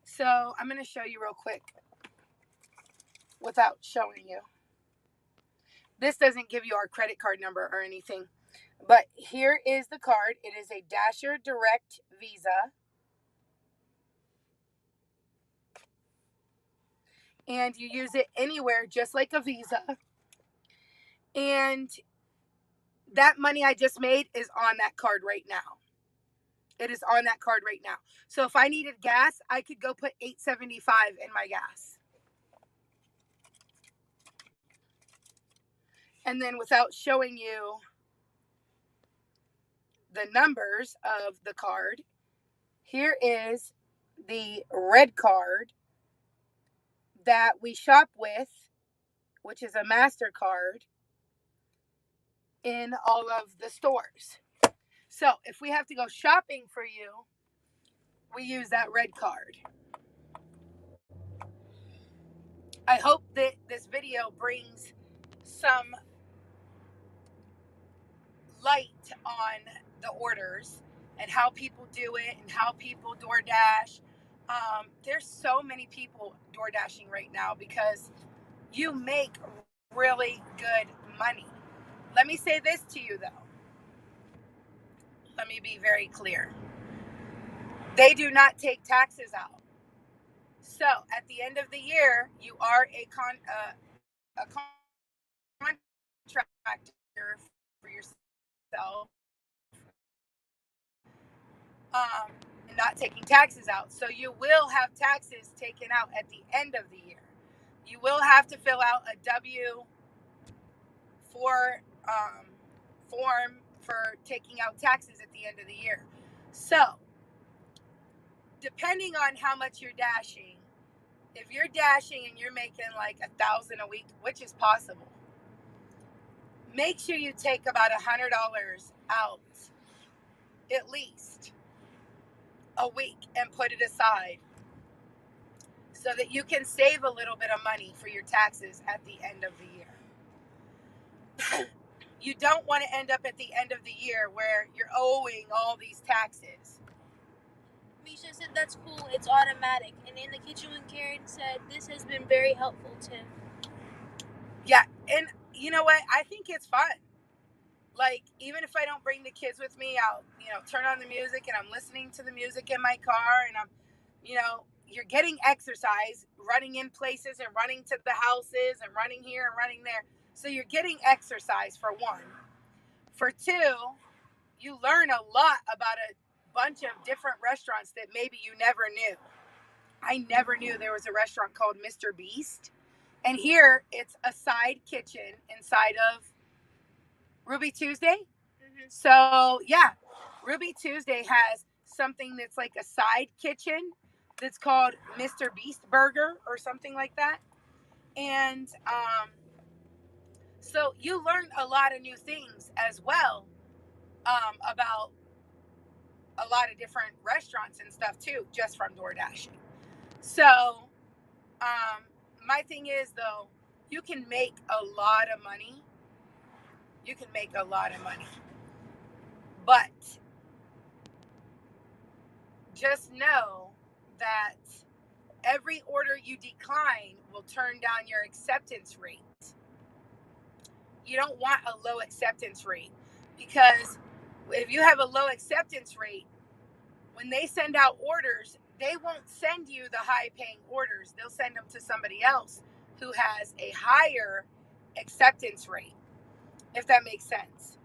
So I'm going to show you real quick without showing you. This doesn't give you our credit card number or anything, but here is the card. It is a Dasher Direct Visa. And you use it anywhere, just like a Visa. And that money I just made is on that card right now. It is on that card right now. So if I needed gas, I could go put $8.75 in my gas. And then without showing you the numbers of the card, here is the red card that we shop with, which is a MasterCard in all of the stores. So if we have to go shopping for you, we use that red card. I hope that this video brings some light on the orders and how people do it and how people DoorDash. There's so many people DoorDashing right now because you make really good money. Let me say this to you though. Let me be very clear. They do not take taxes out. So at the end of the year, you are a contractor for yourself, and not taking taxes out. So you will have taxes taken out at the end of the year. You will have to fill out a W-4 form for taking out taxes at the end of the year. So depending on how much you're dashing, if you're dashing and you're making like $1,000 a week, which is possible, make sure you take about $100 out at least a week and put it aside so that you can save a little bit of money for your taxes at the end of the year. You don't want to end up at the end of the year where you're owing all these taxes. Misha said that's cool, it's automatic. And in the kitchen when Karen said this has been very helpful too. Yeah, and you know what? I think it's fun. Like, even if I don't bring the kids with me, I'll, turn on the music and I'm listening to the music in my car and I'm, you're getting exercise, running in places and running to the houses and running here and running there. So you're getting exercise for one. For two, you learn a lot about a bunch of different restaurants that maybe you never knew. I never knew there was a restaurant called Mr. Beast. And here it's a side kitchen inside of Ruby Tuesday. Mm-hmm. So yeah, Ruby Tuesday has something that's like a side kitchen that's called Mr. Beast Burger or something like that. And so you learn a lot of new things as well about a lot of different restaurants and stuff too, just from DoorDashing. So my thing is though, you can make a lot of money. You can make a lot of money. But just know that every order you decline will turn down your acceptance rate. You don't want a low acceptance rate because if you have a low acceptance rate, when they send out orders, they won't send you the high paying orders. They'll send them to somebody else who has a higher acceptance rate, if that makes sense.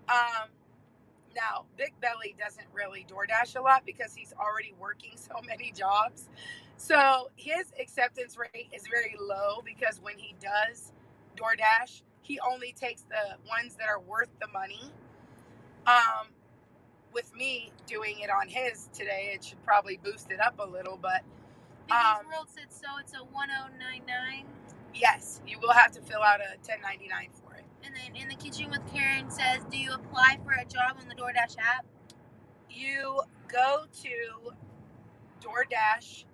Now, Big Belly doesn't really DoorDash a lot because he's already working so many jobs. So his acceptance rate is very low because when he does DoorDash, he only takes the ones that are worth the money. With me doing it on his today, it should probably boost it up a little, but Because World said so, it's a 1099. Yes, you will have to fill out a 1099 for it. And then in the kitchen with Karen says, do you apply for a job on the DoorDash app? You go to DoorDash.com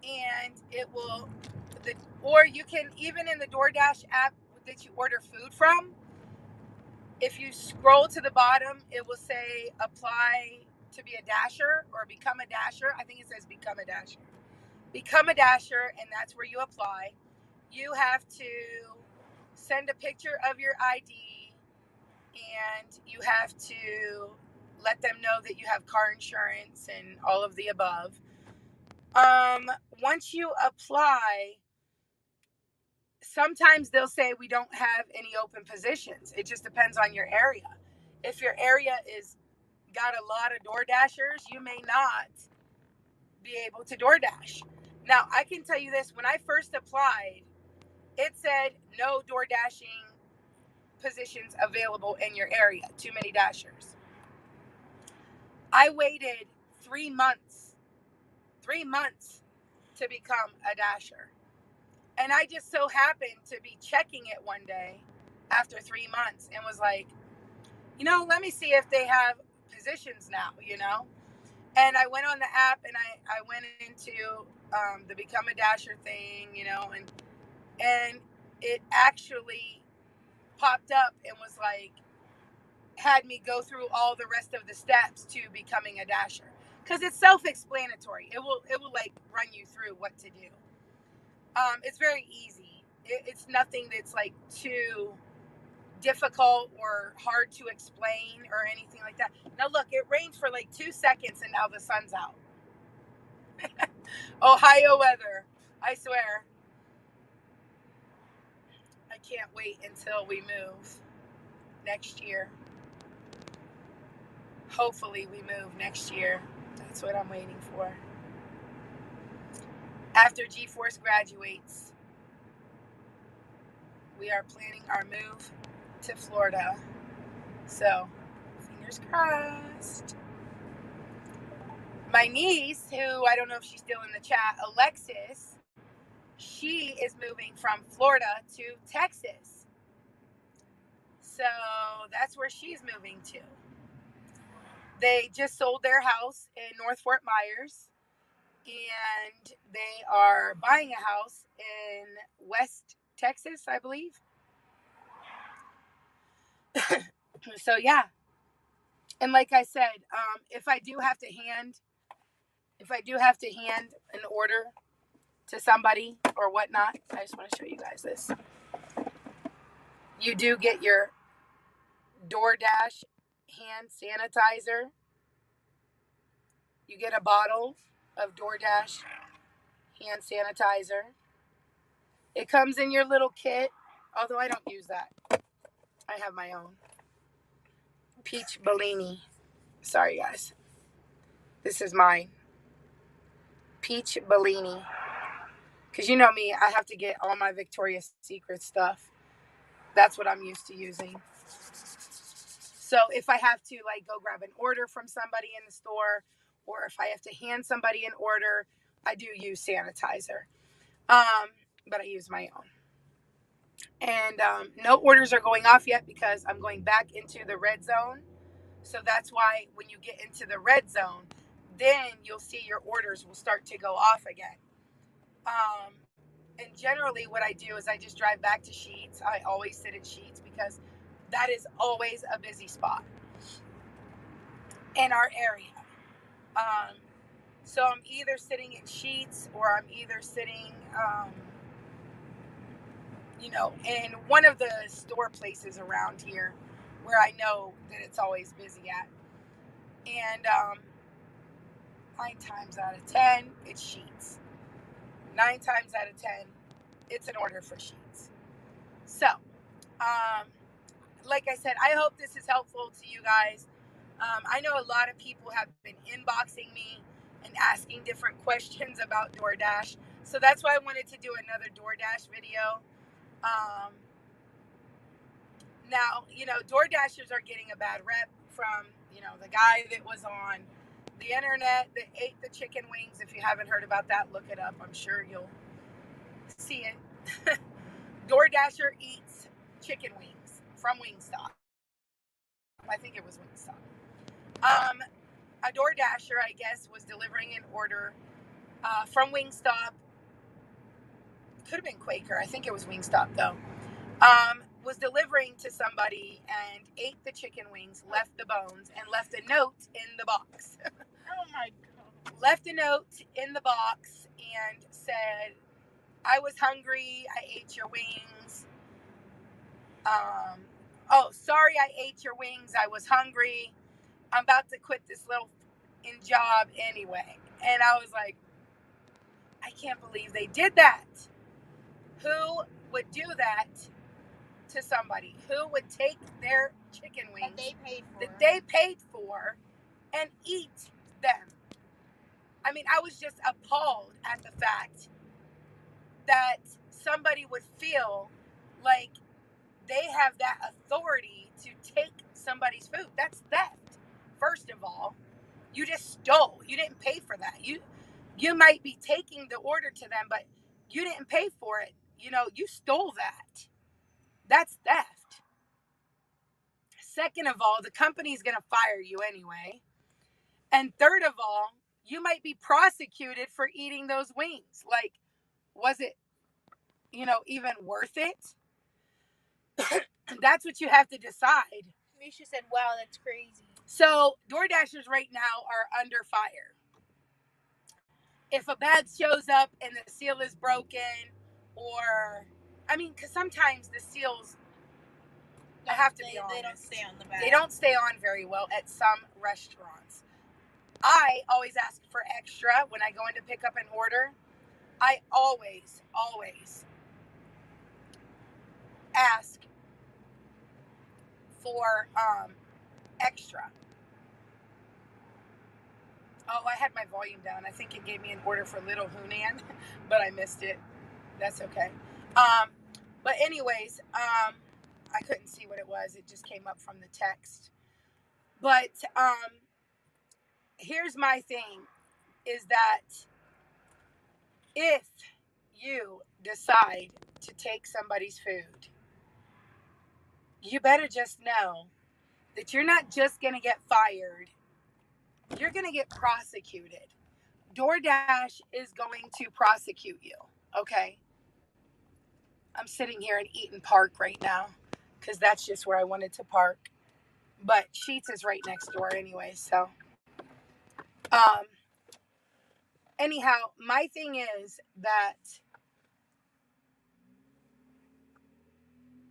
and it will, or you can, even in the DoorDash app that you order food from, if you scroll to the bottom, it will say apply to be a dasher or become a dasher. I think it says become a dasher. Become a dasher, and that's where you apply. You have to send a picture of your ID and you have to let them know that you have car insurance and all of the above. Once you apply, sometimes they'll say we don't have any open positions. It just depends on your area. If your area is got a lot of DoorDashers, you may not be able to DoorDash. Now, I can tell you this, when I first applied, it said no DoorDashing positions available in your area, too many dashers. I waited 3 months to become a dasher. And I just so happened to be checking it one day after 3 months and was like, let me see if they have positions now, And I went on the app and I went into the Become a Dasher thing, and it actually popped up and was like, had me go through all the rest of the steps to becoming a dasher, because it's self-explanatory. It will like run you through what to do. It's very easy. It's nothing that's like too difficult or hard to explain or anything like that. Now look, it rained for like 2 seconds and now the sun's out. Ohio weather, I swear. I can't wait until we move next year. Hopefully we move next year. That's what I'm waiting for. After G-Force graduates, we are planning our move to Florida. So, fingers crossed. My niece, who I don't know if she's still in the chat, Alexis, she is moving from Florida to Texas. So that's where she's moving to. They just sold their house in North Fort Myers, and they are buying a house in West Texas, I believe. So yeah. And like I said, if I do have to hand an order to somebody or whatnot, I just want to show you guys this. You do get your DoorDash hand sanitizer. You get a bottle of DoorDash hand sanitizer. It comes in your little kit, although I don't use that. I have my own. Peach Bellini. Sorry, guys. This is mine. Peach Bellini. Because you know me, I have to get all my Victoria's Secret stuff. That's what I'm used to using. So if I have to like go grab an order from somebody in the store, or if I have to hand somebody an order, I do use sanitizer. But I use my own. And no orders are going off yet because I'm going back into the red zone. So that's why when you get into the red zone, then you'll see your orders will start to go off again. And generally what I do is I just drive back to Sheetz. I always sit at Sheetz because that is always a busy spot in our area. So I'm either sitting at Sheetz or I'm either sitting, in one of the store places around here where I know that it's always busy at. And 9 times out of 10, it's Sheetz. 9 times out of 10, it's an order for Sheetz. So, like I said, I hope this is helpful to you guys. I know a lot of people have been inboxing me and asking different questions about DoorDash. So that's why I wanted to do another DoorDash video. Now, DoorDashers are getting a bad rep from, the guy that was on the internet that ate the chicken wings. If you haven't heard about that, look it up. I'm sure you'll see it. DoorDasher eats chicken wings from Wingstop. I think it was Wingstop. A DoorDasher, I guess, was delivering an order from Wingstop. Could have been Quaker. I think it was Wingstop, though. Was delivering to somebody and ate the chicken wings, left the bones, and left a note in the box. Oh my God. Left a note in the box and said, I was hungry, I ate your wings. Sorry I ate your wings, I was hungry. I'm about to quit this little job anyway. And I was like, I can't believe they did that. Who would do that to somebody? Who would take their chicken wings that they paid for and eat them? I mean, I was just appalled at the fact that somebody would feel like they have that authority to take somebody's food. That's theft. First of all, you just stole. You didn't pay for that. You might be taking the order to them, but you didn't pay for it. You stole that. That's theft. Second of all, the company's going to fire you anyway. And third of all, you might be prosecuted for eating those wings. Was it, even worth it? That's what you have to decide. Misha said, wow, that's crazy. So DoorDashers right now are under fire. If a bag shows up and the seal is broken, or, I mean, because sometimes the seals, I have to be honest, they don't stay on the bag. They don't stay on very well at some restaurants. I always ask for extra when I go in to pick up an order. I always ask for extra. Oh, I had my volume down. I think it gave me an order for Little Hunan, but I missed it. That's okay. But anyways, I couldn't see what it was. It just came up from the text. But here's my thing, is that if you decide to take somebody's food, you better just know that you're not just going to get fired, you're going to get prosecuted. DoorDash is going to prosecute you, okay? I'm sitting here in Eaton Park right now because that's just where I wanted to park. But Sheetz is right next door anyway, so. Anyhow, my thing is that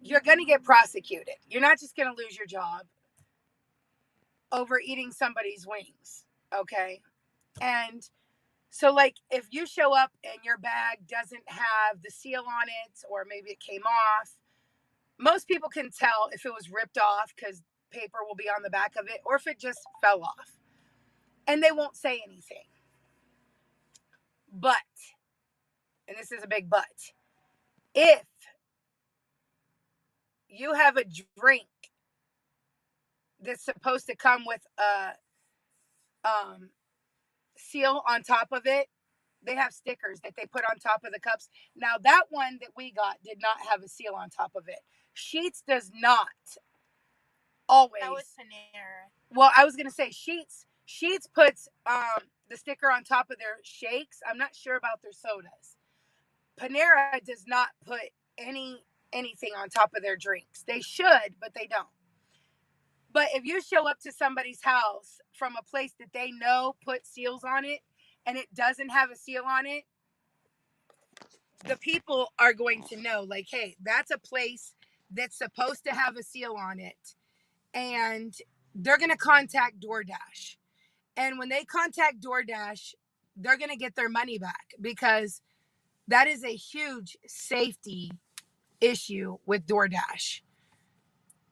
you're going to get prosecuted. You're not just going to lose your job over eating somebody's wings, okay? And so, like, if you show up and your bag doesn't have the seal on it, or maybe it came off, most people can tell if it was ripped off because paper will be on the back of it, or if it just fell off. And they won't say anything. But, and this is a big but, if you have a drink that's supposed to come with a seal on top of it, they have stickers that they put on top of the cups. Now, that one that we got did not have a seal on top of it. Sheetz does not always. That was Panera. Well, I was going to say Sheetz puts the sticker on top of their shakes. I'm not sure about their sodas. Panera does not put anything on top of their drinks. They should, but they don't. But if you show up to somebody's house from a place that they know put seals on it and it doesn't have a seal on it, the people are going to know, like, hey, that's a place that's supposed to have a seal on it. And they're going to contact DoorDash. And when they contact DoorDash, they're going to get their money back, because that is a huge safety issue with DoorDash.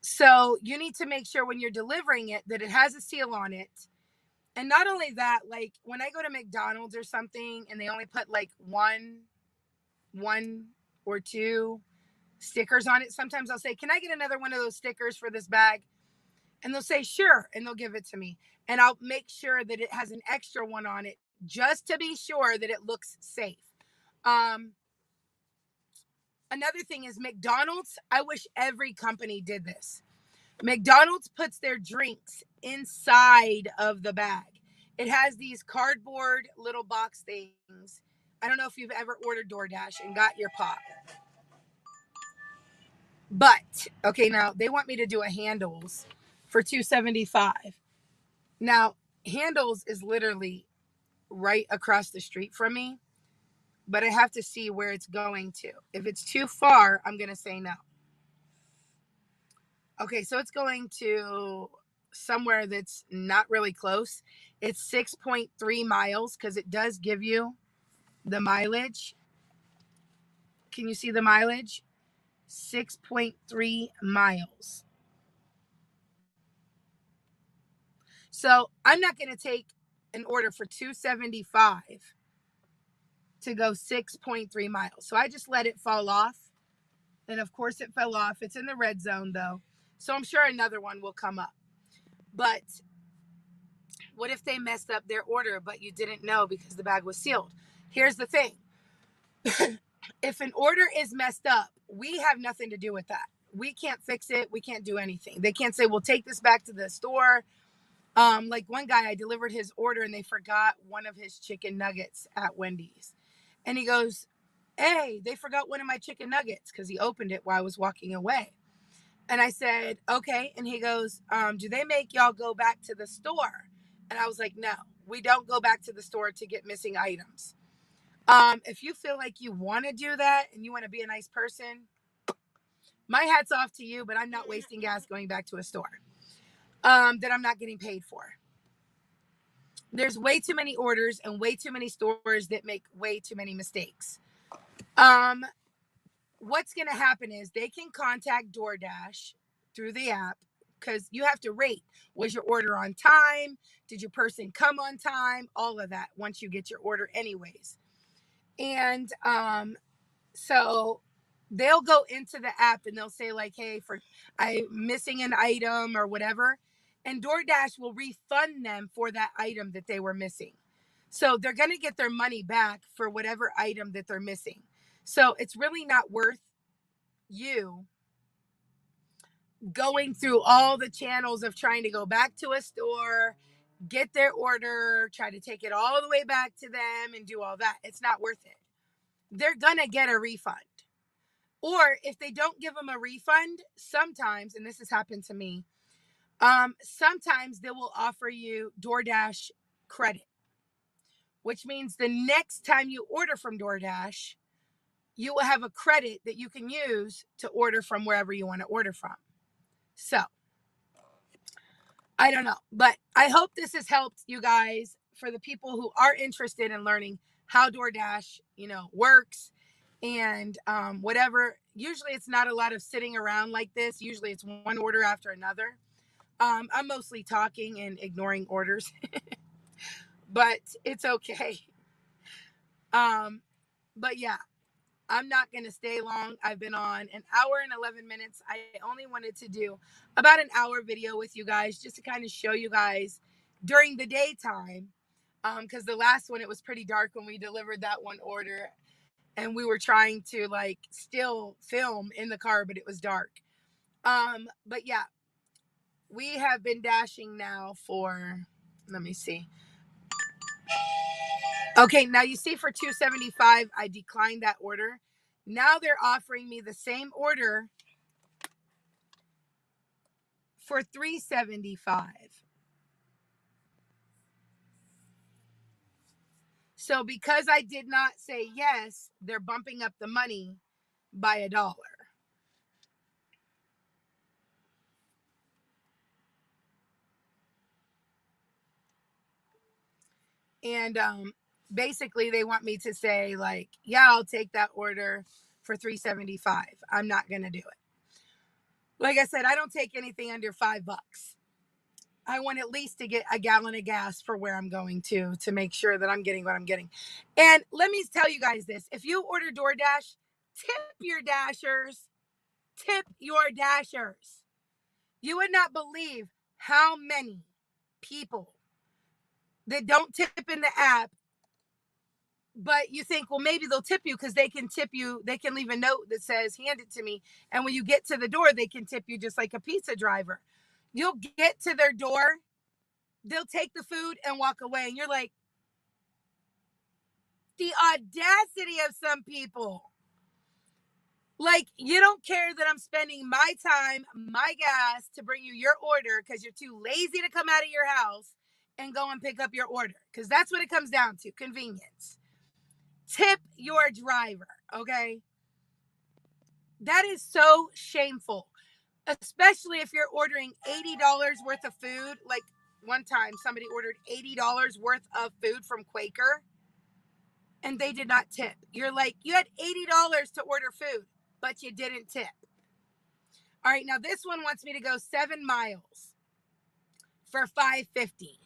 So you need to make sure when you're delivering it that it has a seal on it. And not only that, like when I go to McDonald's or something and they only put like one or two stickers on it, sometimes I'll say, can I get another one of those stickers for this bag? And they'll say, sure. And they'll give it to me. And I'll make sure that it has an extra one on it just to be sure that it looks safe. Another thing is McDonald's. I wish every company did this. McDonald's puts their drinks inside of the bag. It has these cardboard little box things. I don't know if you've ever ordered DoorDash and got your pop. But, okay, now they want me to do a Handles for $2.75. Now, Handles is literally right across the street from me, but I have to see where it's going to. If it's too far, I'm going to say no. Okay, so it's going to somewhere that's not really close. It's 6.3 miles because it does give you the mileage. Can you see the mileage? 6.3 miles. So I'm not going to take an order for $2.75 to go 6.3 miles. So I just let it fall off. And of course it fell off. It's in the red zone though. So I'm sure another one will come up. But what if they messed up their order, but you didn't know because the bag was sealed? Here's the thing. If an order is messed up, we have nothing to do with that. We can't fix it. We can't do anything. They can't say, we'll take this back to the store. Like one guy, I delivered his order and they forgot one of his chicken nuggets at Wendy's. And he goes, hey, they forgot one of my chicken nuggets, because he opened it while I was walking away. And I said, okay. And he goes, do they make y'all go back to the store? And I was like, no, we don't go back to the store to get missing items. If you feel like you want to do that and you want to be a nice person, my hat's off to you, but I'm not wasting gas going back to a store that I'm not getting paid for. There's way too many orders and way too many stores that make way too many mistakes. What's going to happen is they can contact DoorDash through the app, because you have to rate. Was your order on time? Did your person come on time? All of that once you get your order anyways. And so they'll go into the app and they'll say like, hey, I'm missing an item or whatever. And DoorDash will refund them for that item that they were missing. So they're going to get their money back for whatever item that they're missing. So it's really not worth you going through all the channels of trying to go back to a store, get their order, try to take it all the way back to them and do all that. It's not worth it. They're going to get a refund. Or if they don't give them a refund, sometimes, and this has happened to me, sometimes they will offer you DoorDash credit, which means the next time you order from DoorDash, you will have a credit that you can use to order from wherever you want to order from. So, I don't know, but I hope this has helped you guys. For the people who are interested in learning how DoorDash, works and whatever. Usually it's not a lot of sitting around like this. Usually it's one order after another. I'm mostly talking and ignoring orders, but it's okay. But yeah, I'm not going to stay long. I've been on an hour and 11 minutes. I only wanted to do about an hour video with you guys just to kind of show you guys during the daytime. Because the last one, it was pretty dark when we delivered that one order. And we were trying to still film in the car, but it was dark. But yeah, we have been dashing now for, let me see. Okay, now you see for $2.75, I declined that order. Now they're offering me the same order for $3.75. So because I did not say yes, they're bumping up the money by $1. And basically they want me to say yeah, I'll take that order for $3.75. I'm not going to do it. Like I said, I don't take anything under $5. I want at least to get a gallon of gas for where I'm going to make sure that I'm getting what I'm getting. And let me tell you guys this. If you order DoorDash, tip your dashers. Tip your dashers. You would not believe how many people that don't tip in the app, but you think, well, maybe they'll tip you because they can tip you. They can leave a note that says, hand it to me. And when you get to the door, they can tip you just like a pizza driver. You'll get to their door, they'll take the food and walk away. And you're like, the audacity of some people. You don't care that I'm spending my time, my gas to bring you your order because you're too lazy to come out of your house and go and pick up your order. Because that's what it comes down to, convenience. Tip your driver, okay? That is so shameful, especially if you're ordering $80 worth of food. Like one time somebody ordered $80 worth of food from Quaker and they did not tip. You're like, you had $80 to order food, but you didn't tip. All right, now this one wants me to go 7 miles for $5.50.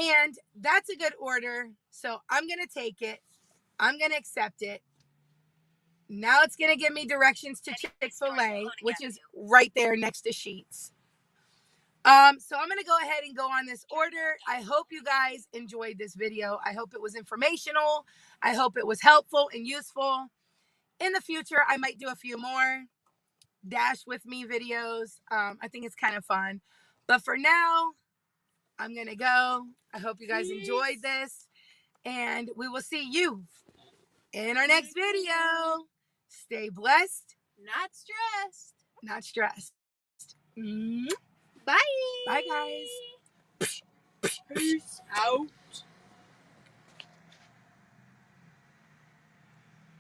And that's a good order, so I'm going to take it. I'm going to accept it. Now it's going to give me directions to Chick-fil-A, which is right there next to Sheetz. So I'm going to go ahead and go on this order. I hope you guys enjoyed this video. I hope it was informational. I hope it was helpful and useful. In the future, I might do a few more Dash with me videos. I think it's kind of fun. But for now, I'm going to go. I hope you guys enjoyed this. And we will see you in our next video. Stay blessed, Not stressed. not stressed. Bye. Bye, guys. Peace out.